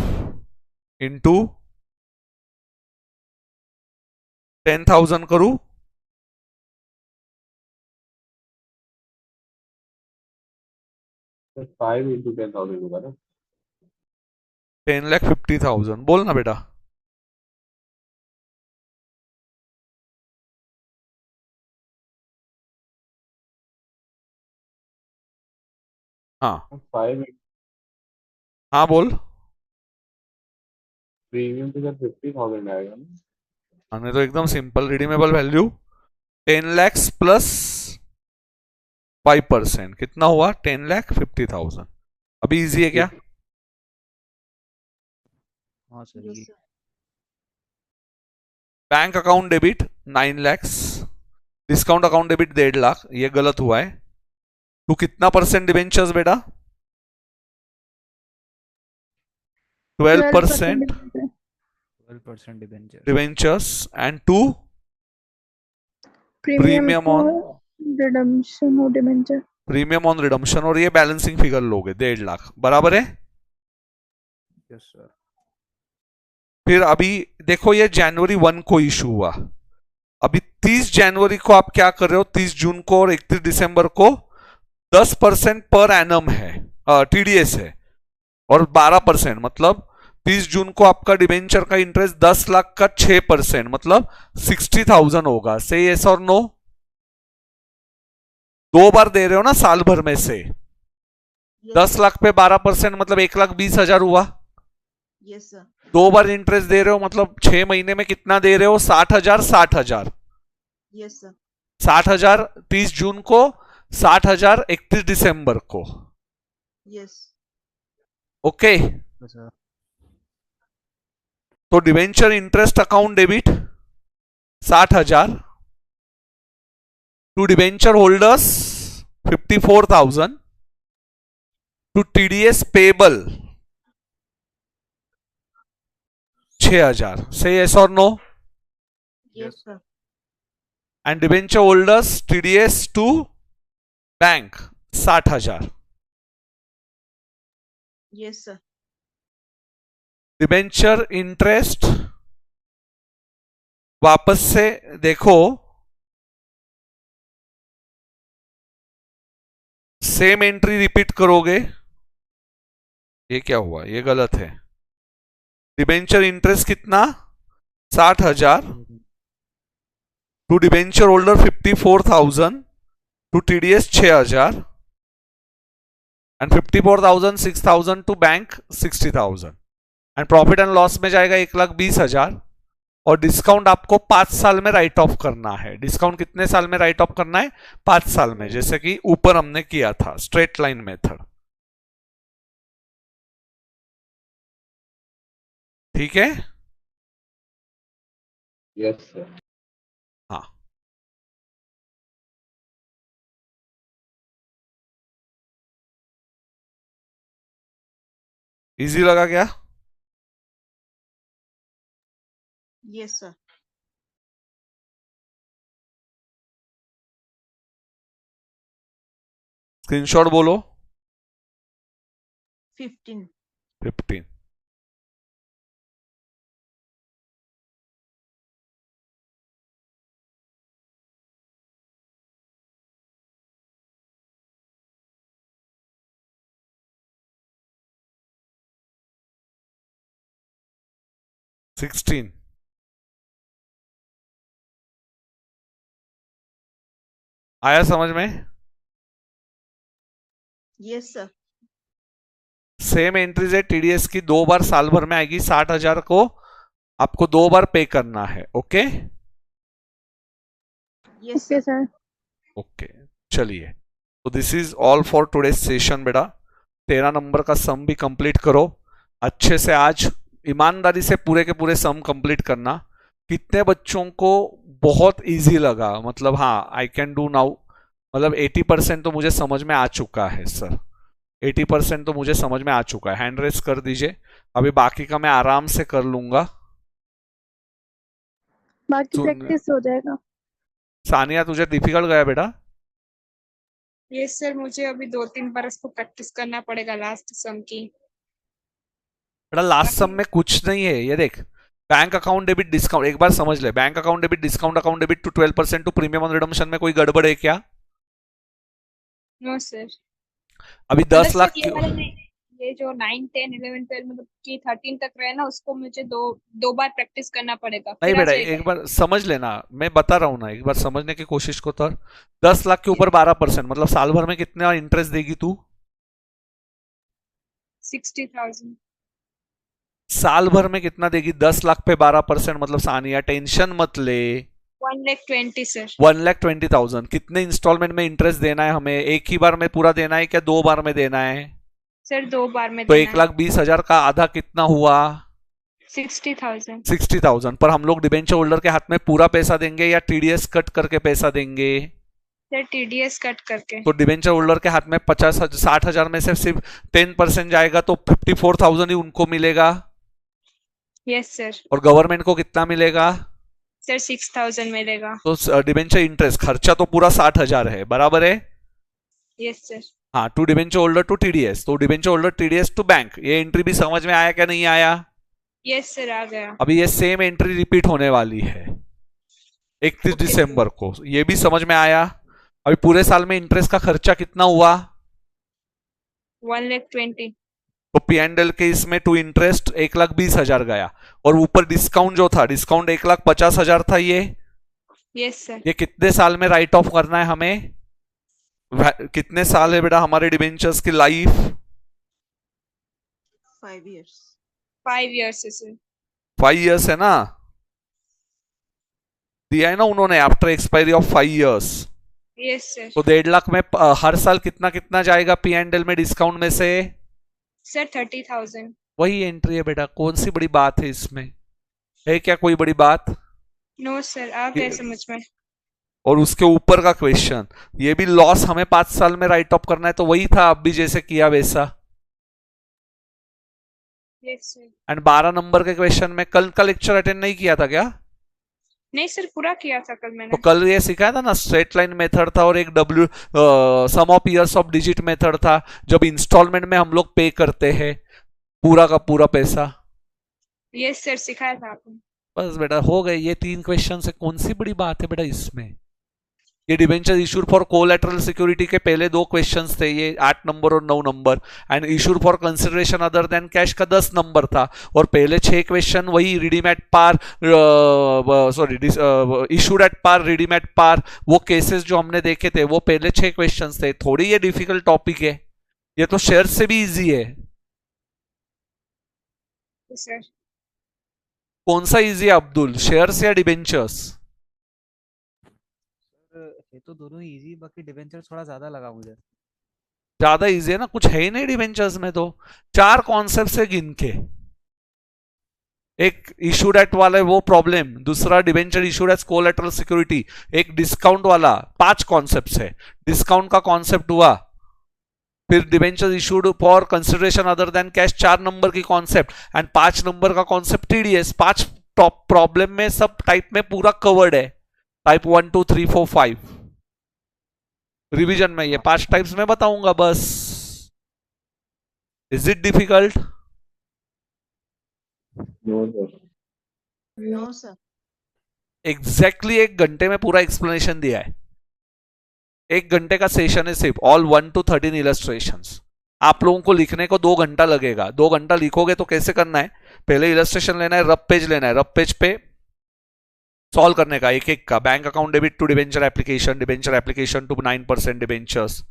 इंटू 10,000 करूं? 5 into 10,000 होगा ना। 10,50,000 बोलना बेटा। हाँ 5 हाँ बोल। प्रीमियम तो सर 50,000 आएगा ना। हमने तो एकदम simple, redeemable value 10 lakhs plus 5%, कितना हुआ? 10,50,000। अभी इजी है क्या? हाँ सर, Yes, ये sir. Bank account debit 9 lakhs, discount account debit 1.5 lakh, ये गलत हुआ है। तू कितना परसेंट डिबेंचर्स बेटा? 12% 12% debenture. Debentures and 2 Premium premium for on redemption or debenture. Premium on redemption, और ये बैलेंसिंग फिगर लोगे 1.5 लाख, बराबर है। Yes sir. फिर अभी देखो, ये जनवरी 1 को इशू हुआ। अभी 30 जनवरी को आप क्या कर रहे हो? 30 जून को और 31 दिसंबर को 10% पर एनम है, टीडीएस है, और 12%, मतलब 30 जून को आपका डिबेंचर का इंटरेस्ट 10 लाख का 6%, मतलब 60,000 होगा। से यस और नो? 2 बार दे रहे हो ना साल भर में से। Yes, 10 लाख पे 12% मतलब 1,20,000 हुआ। yes, sir. 2 बार इंटरेस्ट दे रहे हो, मतलब 6 महीने में कितना दे रहे हो? 60,000 60,000। Yes, sir. 60,000 30 जून को, 60,000 31 दिसंबर को। Yes. Okay, yes sir. तो debenture interest account debit 60,000 to debenture holders 54,000 to TDS payable 6,000। से यस और no? Yes, sir. And debenture holders TDS to bank 60,000। Yes, sir. Debenture interest वापस से देखो, सेम एंट्री रिपीट करोगे। ये क्या हुआ? ये गलत है। डिबेंचर इंटरेस्ट कितना? 60,000 to debenture holder 54,000 to TDS 6,000 and 54,000 6,000 to bank 60,000 and profit and loss में जाएगा 1,20,000। और डिस्काउंट आपको 5 साल में राइट ऑफ करना है। डिस्काउंट कितने साल में राइट ऑफ करना है? 5 साल में, जैसे कि ऊपर हमने किया था स्ट्रेट लाइन मेथड। ठीक है? Yes sir. हाँ, इजी लगा क्या? Yes, sir. स्क्रीनशॉट बोलो। 15. 15। सिक्सटीन। आया समझ में? Yes, sir. सेम एंट्रीज है टीडीएस की, 2 बार साल भर में आएगी, 60,000 को आपको 2 बार पे करना है। Okay yes okay sir. Okay चलिए, तो this is all for today's session बेटा। 13 नंबर का सम भी कंप्लीट करो अच्छे से, आज ईमानदारी से पूरे के पूरे सम कंप्लीट करना। कितने बच्चों को बहुत इजी लगा, मतलब हाँ आई कैन डू नाउ, मतलब 80% तो मुझे समझ में आ चुका है सर, 80% तो मुझे समझ में आ चुका है। हैंड रेस कर दीजिए, अभी बाकी का मैं आराम से कर लूंगा। बाकी सुन- प्रैक्टिस हो जाएगा। सानिया तुझे डिफिकल्ट गया बेटा? यस सर, मुझे अभी 2-3 बार इसको प्रैक्टिस करना पड़ेगा लास्ट सम की। बेटा लास्ट सम में कुछ नहीं है, ये देख, बैंक अकाउंट डेबिट डिस्काउंट एक बार समझ ले, bank account debit discount account debit to 12% to premium on redemption में कोई गड़बड़ है क्या? No sir. अभी 10 लाख ये वाला नहीं, ये जो 9, 10, 11, 12 मतलब कि 13 तक रहे ना, उसको मुझे दो बार प्रैक्टिस करना पड़ेगा। नहीं फिर आ बेटा जाएगा। एक बार समझ लेना, मैं बता रहा हूँ ना, एक बार समझने की कोशिश को। तो 10 लाख के ऊपर 12%, मतलब साल भर में कितना इंटरेस्ट देगी तू? 60,000। साल भर में कितना देगी? 10 लाख पे 12%, मतलब सानिया टेंशन मत ले, 1,20,000 सर। 1,20,000। कितने इंस्टॉलमेंट में इंटरेस्ट देना है हमें? एक ही बार में पूरा देना है क्या 2 बार में देना है? सर 2 बार में तो देना है। 1,20,000 का आधा कितना हुआ? 60,000। 60,000 पर हम लोग डिबेंचर होल्डर के हाथ में पूरा पैसा देंगे या टीडीएस कट करके पैसा देंगे? सर टीडीएस कट करके। तो डिबेंचर होल्डर के हाथ में 60,000 में से सिर्फ 10% जाएगा, तो 54,000 ही उनको मिलेगा। Yes sir. और गवर्नमेंट को कितना मिलेगा? सर 6,000 मिलेगा। तो डिबेंचर इंटरेस्ट खर्चा तो पूरा 60,000 है, बराबर है? Yes sir. हाँ, to debenture holder to TDS, तो debenture holder TDS to bank, ये एंट्री भी समझ में आया क्या नहीं आया? यस सर आ गया। अभी ये सेम एंट्री रिपीट होने वाली है 31 दिसंबर को, ये भी समझ में आया? अभी पूरे साल में इंटरेस्ट का खर्चा कितना हुआ? 1,20,000। तो पी&एल के इसमें टू इंटरेस्ट 1,20,000 गया, और ऊपर डिस्काउंट जो था, डिस्काउंट 1,50,000 था। ये यस सर। ये कितने साल में राइट ऑफ करना है हमें? कितने साल है बेटा हमारे डिबेंचर्स की लाइफ? 5 years। 5 years है सर। 5 years है ना, दिया है ना उन्होंने, after expiry of 5 years। Yes sir. तो 1.5 लाख में हर साल कितना कितना जाएगा पी&एल में डिस्काउंट में से? सर 30,000। वही एंट्री है बेटा, कौन सी बड़ी बात है इसमें? है क्या कोई बड़ी बात? नो सर आ गया समझ में। और उसके ऊपर का क्वेश्चन, ये भी लॉस हमें 5 साल में राइट ऑफ करना है, तो वही था, अब भी जैसे किया वैसा। Yes sir. एंड 12 नंबर के क्वेश्चन में कल का लेक्चर अटेंड नहीं किया था क्या? नहीं सर पूरा किया था कल मैंने। तो कल ये सिखाया था ना, स्ट्रेट लाइन मेथड था और एक sum of years of digit method था, जब इंस्टॉलमेंट में हम लोग पे करते हैं पूरा का पूरा पैसा। यस सर सिखाया था आपने। बस बेटा हो गए ये 3 क्वेश्चन से, कौन सी बड़ी बात है बेटा इसमें? ये debenture issued for collateral security के पहले 2 क्वेश्चंस थे, ये 8 नंबर और 9 number, and issued for consideration other than cash का 10 नंबर था, और पहले 6 क्वेश्चन वही redeem at par, sorry issued at par, redeem at par, वो केसेस जो हमने देखे थे वो पहले 6 क्वेश्चंस थे। थोड़ी ये डिफिकल्ट टॉपिक है, ये तो शेयर से भी इजी है। सर कौन सा इजी है अब्दुल, शेयर्स या डिबेंचर्स? ये तो दोनों इजी, बाकी डिबेंचर थोड़ा ज्यादा लगा मुझे। ज्यादा इजी है ना, कुछ है ही नहीं डिबेंचर्स में, तो 4 कॉन्सेप्ट है गिन के। एक इशूड एट वाला वो प्रॉब्लम, दूसरा debenture issued as collateral security, एक डिस्काउंट वाला, 5 कॉन्सेप्ट है। डिस्काउंट का कॉन्सेप्ट हुआ, फिर debenture issued for consideration other than cash 4 number की कॉन्सेप्ट, एंड 5 नंबर का कॉन्सेप्ट टीडीएस। 5 टॉप प्रॉब्लम में सब टाइप में पूरा कवर्ड है, टाइप 1 2 3 4 5। रिवीजन में ये 5 टाइप्स में बताऊंगा बस। Is it difficult? No sir. No sir. Exactly 1 घंटे में पूरा एक्सप्लेनेशन दिया है। 1 घंटे का सेशन है सिर्फ, ऑल 1 to 13 इलस्ट्रेशंस। आप लोगों को लिखने को 2 घंटा लगेगा। 2 घंटा लिखोगे तो कैसे करना है, पहले इलस्ट्रेशन लेना है, रब पेज लेना है, रब पेज पे सॉल्व करने का एक एक का, bank account debit to debenture application to 9% debentures,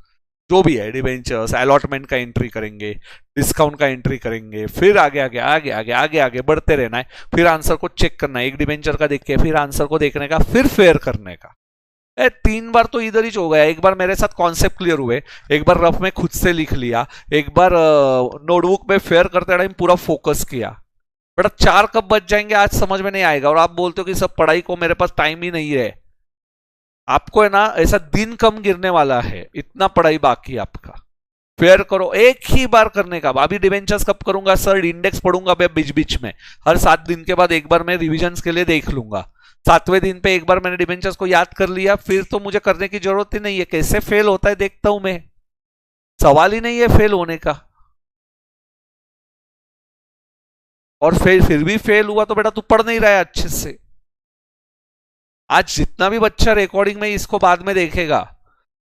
जो भी है, डिबेंचर्स, अलॉटमेंट का एंट्री करेंगे, डिस्काउंट का एंट्री करेंगे, फिर आगे आगे आगे आगे आगे आगे बढ़ते रहना है, फिर आंसर को चेक करना है, एक डिबेंचर का देख के फिर आंसर को देखने का, फिर फेयर करने का। 3 बार तो इधर ही हो गया। एक बार मेरे साथ कॉन्सेप्ट क्लियर हुए, एक बार रफ में खुद से लिख लिया, एक बार नोटबुक में फेयर करते टाइम पूरा फोकस किया। बेटा 4 कब बच जाएंगे आज समझ में नहीं आएगा, और आप बोलते हो कि सब पढ़ाई को मेरे पास टाइम ही नहीं है। आपको है ना ऐसा दिन कम गिरने वाला है, इतना पढ़ाई बाकी है आपका। फेयर करो, एक ही बार करने का। अभी डिवेंचर्स कब करूंगा सर, इंडेक्स पढ़ूंगा बीच बीच में, हर 7 दिन के बाद एक बार मैं रिविजन के लिए देख लूंगा। 7वें दिन पे एक बार मैंने डिवेंचर्स को याद कर लिया, फिर तो मुझे करने की जरूरत ही नहीं है। कैसे फेल होता है देखता हूं मैं, सवाल ही नहीं है फेल होने का। और फिर भी फेल हुआ तो बेटा तू पढ़ नहीं रहा है अच्छे से। आज जितना भी बच्चा रिकॉर्डिंग में इसको बाद में देखेगा,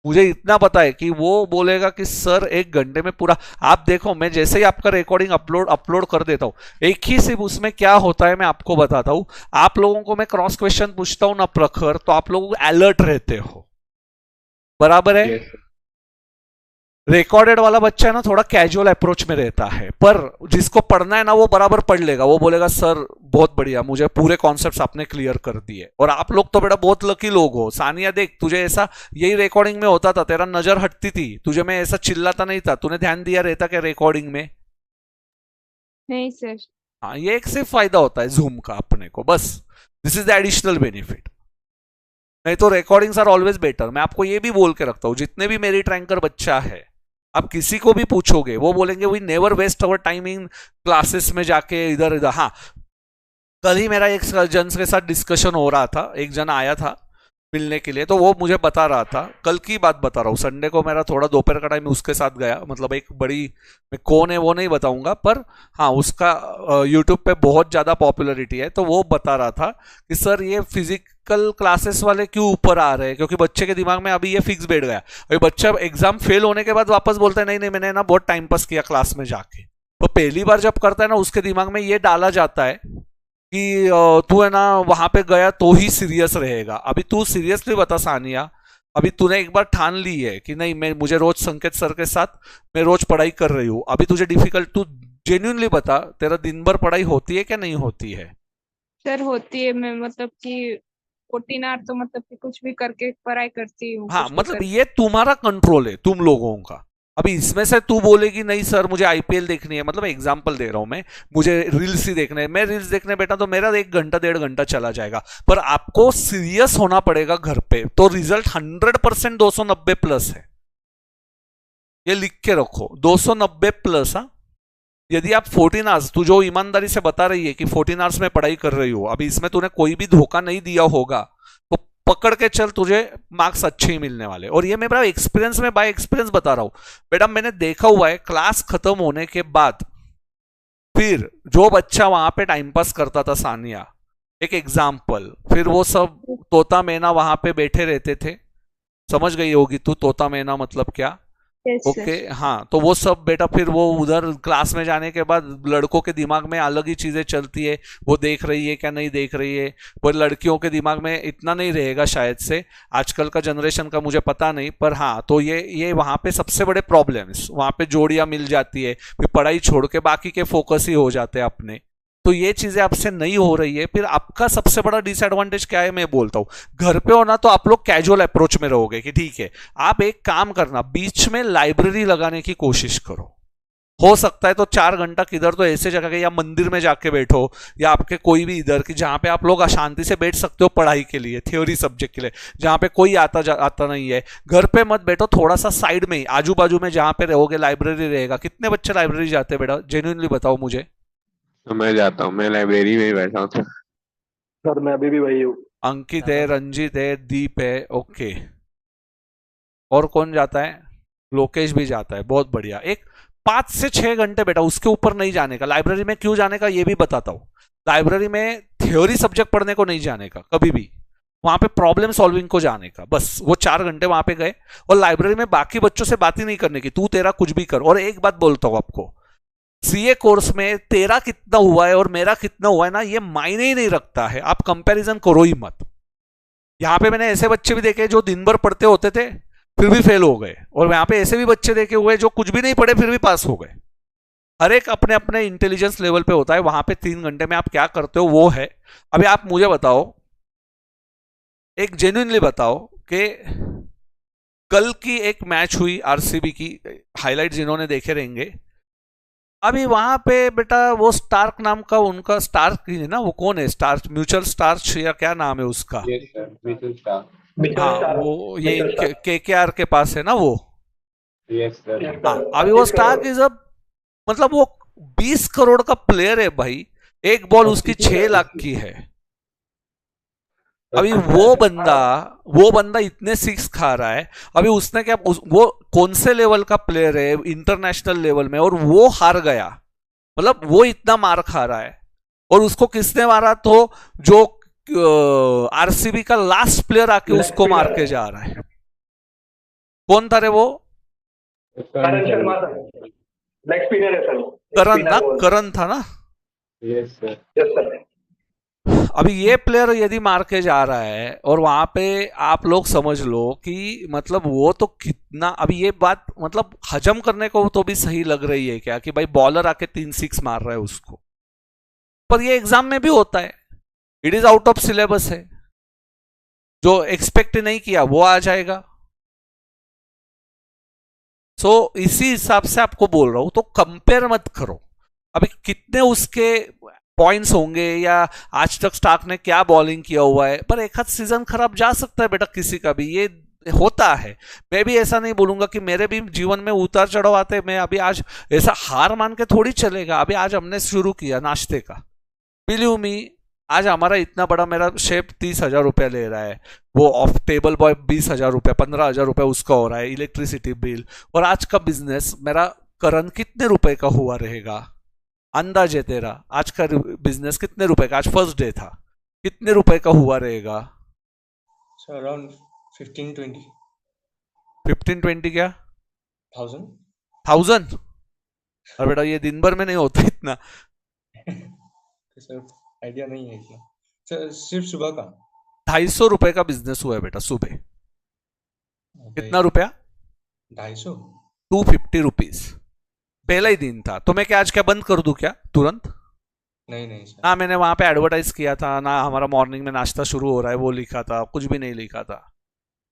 मुझे इतना पता है कि वो बोलेगा कि सर 1 घंटे में पूरा। आप देखो, मैं जैसे ही आपका रिकॉर्डिंग अपलोड कर देता हूं, एक ही सिर्फ उसमें क्या होता है मैं आपको बताता हूं। आप लोगों को मैं क्रॉस क्वेश्चन पूछता हूं ना प्रखर, तो आप लोग अलर्ट रहते हो, बराबर है। Yes. रिकॉर्डेड वाला बच्चा है ना थोड़ा कैजुअल अप्रोच में रहता है, पर जिसको पढ़ना है ना वो बराबर पढ़ लेगा। वो बोलेगा सर बहुत बढ़िया, मुझे पूरे कॉन्सेप्ट्स आपने क्लियर कर दिए। और आप लोग तो बेटा बहुत लकी लोग हो। सानिया देख, तुझे ऐसा यही रिकॉर्डिंग में होता था, तेरा नजर हटती थी, तुझे मैं ऐसा चिल्लाता नहीं था, तूने ध्यान दिया रहता क्या रिकॉर्डिंग में? नहीं सर। हाँ, ये एक सिर्फ फायदा होता है जूम का अपने को, बस this is the additional benefit. नहीं तो रिकॉर्डिंग्स आर ऑलवेज बेटर। मैं आपको ये भी बोल के रखता हूँ, जितने भी मेरिट रैंकर बच्चा है, आप किसी को भी पूछोगे वो बोलेंगे we never waste our time in classes में जाके इधर इधर। हाँ, कल ही मेरा एक जन के साथ डिस्कशन हो रहा था, एक जन आया था मिलने के लिए, तो वो मुझे बता रहा था, कल की बात बता रहा हूँ, संडे को मेरा थोड़ा दोपहर का टाइम उसके साथ गया। मतलब एक बड़ी, मैं कौन है वो नहीं बताऊंगा, पर हाँ उसका यूट्यूब पे बहुत ज़्यादा पॉपुलरिटी है। तो वो बता रहा था कि सर ये फिजिकल क्लासेस वाले क्यों ऊपर आ रहे हैं, क्योंकि बच्चे के दिमाग में अभी ये फिक्स बैठ गया। अभी बच्चा एग्जाम फेल होने के बाद वापस बोलता है नहीं नहीं मैंने ना बहुत टाइम पास किया क्लास में जाके। तो पहली बार जब करता है ना, उसके दिमाग में ये डाला जाता है कि तू है ना वहां पे गया तो ही सीरियस रहेगा। अभी तू सीरियसली बता सानिया, अभी तूने एक बार ठान ली है कि नहीं मैं मुझे रोज संकेत सर के साथ मैं रोज पढ़ाई कर रही हूँ, अभी तुझे डिफिकल्ट, तू जेन्युइनली बता तेरा दिन भर पढ़ाई होती है क्या नहीं होती है? सर होती है, मैं मतलब कि 14 आवर तो मतलब कि कुछ भी करके पढ़ाई करती हूँ। हाँ, कुछ भी मतलब करके। ये तुम्हारा कंट्रोल है तुम लोगों का। अभी इसमें से तू बोलेगी नहीं सर मुझे आईपीएल देखनी है, मतलब एग्जांपल दे रहा हूं मैं, मुझे रील्स ही देखने है, मैं रील्स देखने बैठा तो मेरा 1 घंटा 1.5 घंटा चला जाएगा। पर आपको सीरियस होना पड़ेगा घर पे, तो रिजल्ट 100% 290 प्लस है, ये लिख के रखो, 290 प्लस। हाँ, यदि आप 14 आवर्स, तू जो ईमानदारी से बता रही है कि 14 आवर्स में पढ़ाई कर रही हो, अभी इसमें तूने कोई भी धोखा नहीं दिया होगा, तो पकड़ के चल, तुझे मार्क्स अच्छे ही मिलने वाले। और ये मेरा एक्सपीरियंस में बाय एक्सपीरियंस बता रहा हूं बेटा, मैंने देखा हुआ है क्लास खत्म होने के बाद फिर जो बच्चा वहां पे टाइम पास करता था, सानिया एक एग्जाम्पल, फिर वो सब तोता मैना वहां पे बैठे रहते थे, समझ गई होगी तू तोता मैना मतलब क्या? ओके, हाँ, तो वो सब बेटा फिर वो उधर क्लास में जाने के बाद लड़कों के दिमाग में अलग ही चीजें चलती है, वो देख रही है क्या नहीं देख रही है, पर लड़कियों के दिमाग में इतना नहीं रहेगा शायद से, आजकल का जनरेशन का मुझे पता नहीं, पर हाँ तो ये वहां पे सबसे बड़े प्रॉब्लम्स, वहां पे जोड़ियां मिल जाती है, फिर पढ़ाई छोड़ के बाकी के फोकस ही हो जाते हैं अपने। तो ये चीजें आपसे नहीं हो रही है, फिर आपका सबसे बड़ा डिसएडवांटेज क्या है मैं बोलता हूं, घर पे हो ना तो आप लोग कैजुअल अप्रोच में रहोगे कि ठीक है, आप एक काम करना, बीच में लाइब्रेरी लगाने की कोशिश करो। हो सकता है तो 4 घंटा किधर तो ऐसे जगह के, या मंदिर में जाके बैठो, या आपके कोई भी इधर की जहां पे आप लोग अशांति से बैठ सकते हो पढ़ाई के लिए, थ्योरी सब्जेक्ट के लिए, जहां पे कोई आता नहीं है। घर पे मत बैठो, थोड़ा सा साइड में ही आजू बाजू में जहां पे रहोगे लाइब्रेरी रहेगा। कितने बच्चे लाइब्रेरी जाते हैं बेटा, जेन्युइनली बताओ मुझे? तो मैं जाता हूँ, मैं लाइब्रेरी में ही बैठा हूँ सर मैं अभी भी वही हूँ। अंकित है, रंजीत है, दीप है, ओके, और कौन जाता है? लोकेश भी जाता है, बहुत बढ़िया। एक 5 से 6 घंटे बेटा, उसके ऊपर नहीं जाने का। लाइब्रेरी में क्यों जाने का ये भी बताता हूँ। लाइब्रेरी में थ्योरी सब्जेक्ट पढ़ने को नहीं जाने का कभी भी, वहां पे प्रॉब्लम सॉल्विंग को जाने का, बस वो 4 घंटे वहां पे गए। और लाइब्रेरी में बाकी बच्चों से बात ही नहीं करने की, तू तेरा कुछ भी कर। और एक बात बोलता हूँ आपको, सीए कोर्स में तेरा कितना हुआ है और मेरा कितना हुआ है ना, ये मायने ही नहीं रखता है, आप कंपैरिजन करो ही मत। यहां पे मैंने ऐसे बच्चे भी देखे जो दिन भर पढ़ते होते थे, फिर भी फेल हो गए, और यहाँ पे ऐसे भी बच्चे देखे हुए जो कुछ भी नहीं पढ़े फिर भी पास हो गए। हर एक अपने अपने इंटेलिजेंस लेवल पे होता है, वहां पे 3 घंटे में आप क्या करते हो वो है। अभी आप मुझे बताओ, एक जेन्युइनली बताओ कि कल की एक मैच हुई आरसीबी की, हाईलाइट जिन्होंने देखे रहेंगे, अभी वहां पे बेटा वो स्टार्क नाम का उनका, स्टार्क ही है ना, वो कौन है, स्टार्च म्यूचुअल स्टार्च या क्या नाम है उसका? Yes sir, Mitchell Starc. हाँ वो ये केकेआर के पास है ना वो। Yes sir. हाँ अभी वो स्टार्क इज अ, मतलब वो 20 करोड़ का प्लेयर है भाई, एक बॉल उसकी 6 लाख की है। अभी वो बंदा इतने सिक्स खा रहा है, अभी उसने क्या वो कौन से लेवल का प्लेयर है इंटरनेशनल लेवल में, और वो हार गया, मतलब वो इतना मार खा रहा है, और उसको किसने मारा? तो जो आरसीबी का लास्ट प्लेयर आके उसको मार के जा रहा है। कौन था रे वो? करण शर्मा था, लेग स्पिनर है सर, करण था ना? Yes sir. Yes sir. अभी ये प्लेयर यदि मार के जा रहा है, और वहां पे आप लोग समझ लो कि मतलब वो तो कितना, अभी ये बात मतलब हजम करने को तो भी सही लग रही है क्या कि भाई बॉलर आके 3 6 मार रहा है उसको, पर ये एग्जाम में भी होता है, it is out of syllabus है, जो एक्सपेक्ट नहीं किया वो आ जाएगा। सो इसी हिसाब से आपको बोल रहा हूं, तो कंपेयर मत करो। अभी कितने उसके पॉइंट्स होंगे या आज तक स्टार्क ने क्या बॉलिंग किया हुआ है, पर एक आध सीजन खराब जा सकता है बेटा किसी का भी, ये होता है। मैं भी ऐसा नहीं बोलूंगा कि मेरे भी जीवन में उतार चढ़ाव आते, मैं अभी आज ऐसा हार मान के थोड़ी चलेगा। अभी आज हमने शुरू किया नाश्ते का, बिलीव मी, आज हमारा इतना बड़ा, मेरा शेफ 30,000 रुपया ले रहा है, वो ऑफ टेबल बॉय 20,000 रुपया, 15,000 रुपया उसका हो रहा है, इलेक्ट्रिसिटी बिल, और आज का बिजनेस मेरा करण कितने रुपए का हुआ रहेगा? अंदाज है तेरा, आज का बिजनेस कितने रुपए का, आज फर्स्ट डे था, कितने रुपए का हुआ रहेगा? सर अराउंड 15-20 क्या? 1000। और बेटा ये दिन भर में नहीं होता इतना। सर आइडिया नहीं है इतना सर, सिर्फ सुबह का 250 रुपए का बिजनेस हुआ है बेटा सुबह। कितना रुपया? 250। 250 रुपीज पहला ही दिन था। तो मैं क्या आज क्या बंद कर दूं क्या तुरंत? नहीं सर। ना मैंने वहां पे एडवर्टाइज किया था, ना हमारा मॉर्निंग में नाश्ता शुरू हो रहा है वो लिखा था, कुछ भी नहीं लिखा था।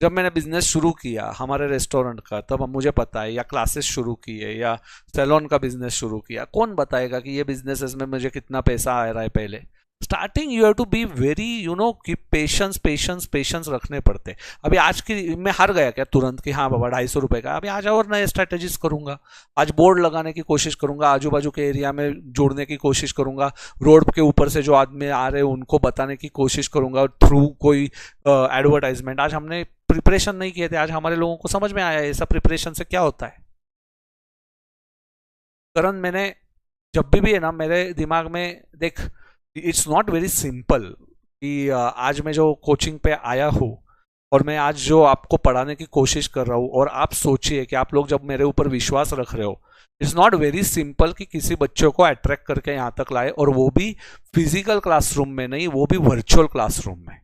जब मैंने बिजनेस शुरू किया हमारे रेस्टोरेंट का, तब मुझे पता है, या क्लासेस शुरू किए या सैलून का बिजनेस शुरू किया, कौन बताएगा कि ये बिजनेसेस में मुझे कितना पैसा आ रहा है? पहले starting you have to be very कि पेशेंस रखने पड़ते। अभी आज की मैं हार गया क्या तुरंत कि हाँ बाबा 250 रुपए का? अभी आज और नए स्ट्रेटेजीज करूंगा, आज बोर्ड लगाने की कोशिश करूंगा, आजू बाजू के एरिया में जोड़ने की कोशिश करूंगा, रोड के ऊपर से जो आदमी आ रहे हैं उनको बताने की कोशिश करूंगा थ्रू कोई एडवर्टाइजमेंट। आज हमने प्रिपरेशन नहीं किए थे, आज हमारे लोगों को समझ में आया है ऐसा प्रिपरेशन से क्या होता है। करण मैंने जब भी है ना, मेरे दिमाग में देख, इट्स नॉट वेरी सिंपल कि आज मैं जो कोचिंग पे आया हूँ और मैं आज जो आपको पढ़ाने की कोशिश कर रहा हूँ, और आप सोचिए कि आप लोग जब मेरे ऊपर विश्वास रख रहे हो, इट्स नॉट वेरी सिंपल कि किसी बच्चों को अट्रैक्ट करके यहाँ तक लाए, और वो भी फिजिकल क्लासरूम में नहीं, वो भी वर्चुअल क्लासरूम में,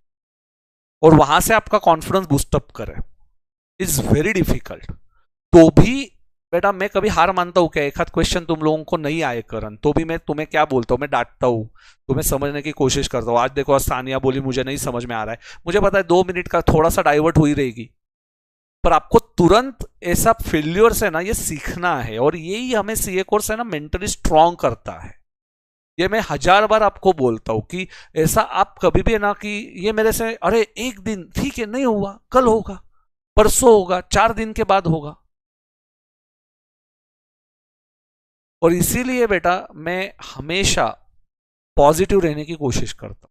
और वहां से आपका कॉन्फिडेंस बूस्टअप करे। It's very difficult. तो भी बेटा मैं कभी हार मानता हूँ क्या? एक आध क्वेश्चन तुम लोगों को नहीं आए करन, तो भी मैं तुम्हें क्या बोलता हूँ, मैं डांटता हूँ, तुम्हें समझने की कोशिश करता हूँ। आज देखो, आज सानिया बोली मुझे नहीं समझ में आ रहा है, मुझे पता है 2 मिनट का थोड़ा सा डाइवर्ट हुई रहेगी, पर आपको तुरंत ऐसा फेल्योर से ना ये सीखना है, और यही हमें सीए कोर्स है ना मेंटली स्ट्रांग करता है। ये मैं 1000 बार आपको बोलता हूं कि ऐसा आप कभी भी ना कि ये मेरे से, अरे एक दिन ठीक है नहीं हुआ, कल होगा, परसों होगा, 4 दिन के बाद होगा। और इसीलिए बेटा मैं हमेशा पॉजिटिव रहने की कोशिश करता हूं।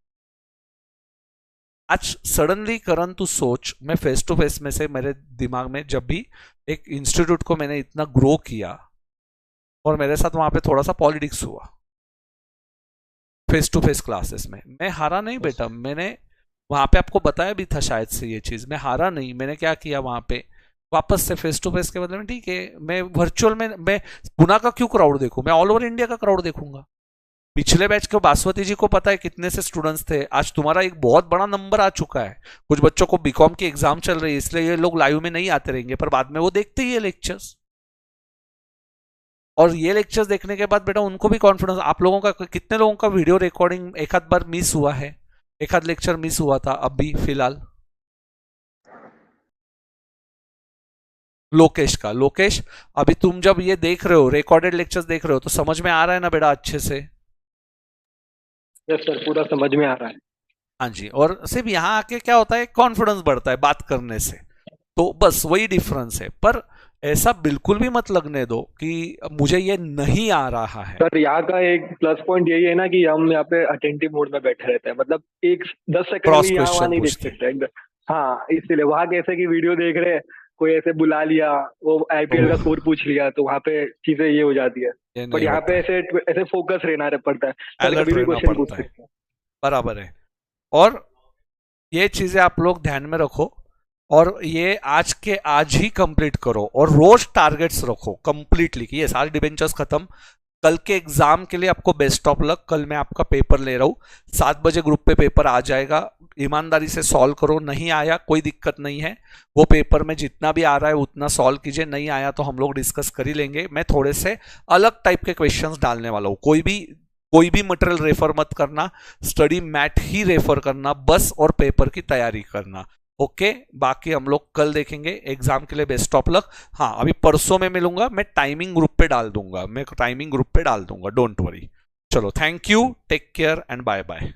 आज सडनली करण तू सोच, मैं फेस टू फेस में से मेरे दिमाग में जब भी एक इंस्टीट्यूट को मैंने इतना ग्रो किया, और मेरे साथ वहां पे थोड़ा सा पॉलिटिक्स हुआ फेस टू फेस क्लासेस में, मैं हारा नहीं बेटा। मैंने वहां पे आपको बताया भी था शायद से ये चीज, मैं हारा नहीं। मैंने क्या किया वहां पे, वापस से फेस टू फेस के बदले में ठीक है मैं वर्चुअल में, मैं पुणे का क्यों क्राउड देखूं, मैं ऑल ओवर इंडिया का क्राउड देखूंगा। पिछले बैच के बासवती जी को पता है कितने से स्टूडेंट्स थे, आज तुम्हारा एक बहुत बड़ा नंबर आ चुका है। कुछ बच्चों को बीकॉम की एग्जाम चल रही है इसलिए ये लोग लाइव में नहीं आते रहेंगे, पर बाद में वो देखते ही है लेक्चर्स, और ये लेक्चर्स देखने के बाद बेटा उनको भी कॉन्फिडेंस। आप लोगों का कितने लोगों का वीडियो रिकॉर्डिंग एक आध बार मिस हुआ है, एक आध लेक्चर मिस हुआ था अभी फिलहाल? लोकेश का, लोकेश अभी तुम जब ये देख रहे हो रिकॉर्डेड लेक्चर्स देख रहे हो तो समझ में आ रहा है ना बेटा अच्छे से? यस सर, पूरा समझ में आ रहा है। हाँ जी, और सिर्फ यहाँ आके क्या होता है, कॉन्फिडेंस बढ़ता है बात करने से, तो बस वही डिफरेंस है। पर ऐसा बिल्कुल भी मत लगने दो कि मुझे ये नहीं आ रहा है। सर यहाँ का एक प्लस पॉइंट यही है ना कि हम यहाँ पे अटेंटिव मोड में बैठे रहते हैं, मतलब एक 10 सेकंड क्रॉस भी यहाँ वहाँ क्वेश्चन नहीं देख पूछते सकते एकदम। हाँ, इसलिए वहाँ कैसे की वीडियो देख रहे हैं, कोई ऐसे बुला लिया, वो आईपीएल का स्कोर पूछ लिया, तो वहाँ पे चीजें ये हो जाती है। ये बट नहीं यहाँ पे होता है, ऐसे फोकस रहना पड़ता है, सर अलर्ट कभी भी रहना क्वेश्चन पूछ पड़ता है, सकते हैं। बराबर है। और ये चीजें आप लोग ध्यान में रखो, और ये आज के आज ही कंप्लीट करो, और रोज टारगेट्स रखो कंप्लीटली कि ये सारे डिबेंचर्स खत्म। कल के एग्जाम के लिए आपको बेस्ट ऑफ लक। कल मैं आपका पेपर ले रहा हूँ, 7 बजे ग्रुप पे पेपर आ जाएगा, ईमानदारी से सॉल्व करो। नहीं आया कोई दिक्कत नहीं है, वो पेपर में जितना भी आ रहा है उतना सॉल्व कीजिए, नहीं आया तो हम लोग डिस्कस कर ही लेंगे। मैं थोड़े से अलग टाइप के क्वेश्चंस डालने वाला हूँ। कोई भी मटेरियल रेफर मत करना, स्टडी मैट ही रेफर करना बस, और पेपर की तैयारी करना। ओके, बाकी हम लोग कल देखेंगे। एग्जाम के लिए बेस्ट ऑफ लक। हाँ, अभी परसों में मिलूंगा, मैं टाइमिंग ग्रुप पे डाल दूंगा, डोंट वरी। चलो, thank you, take care and bye bye.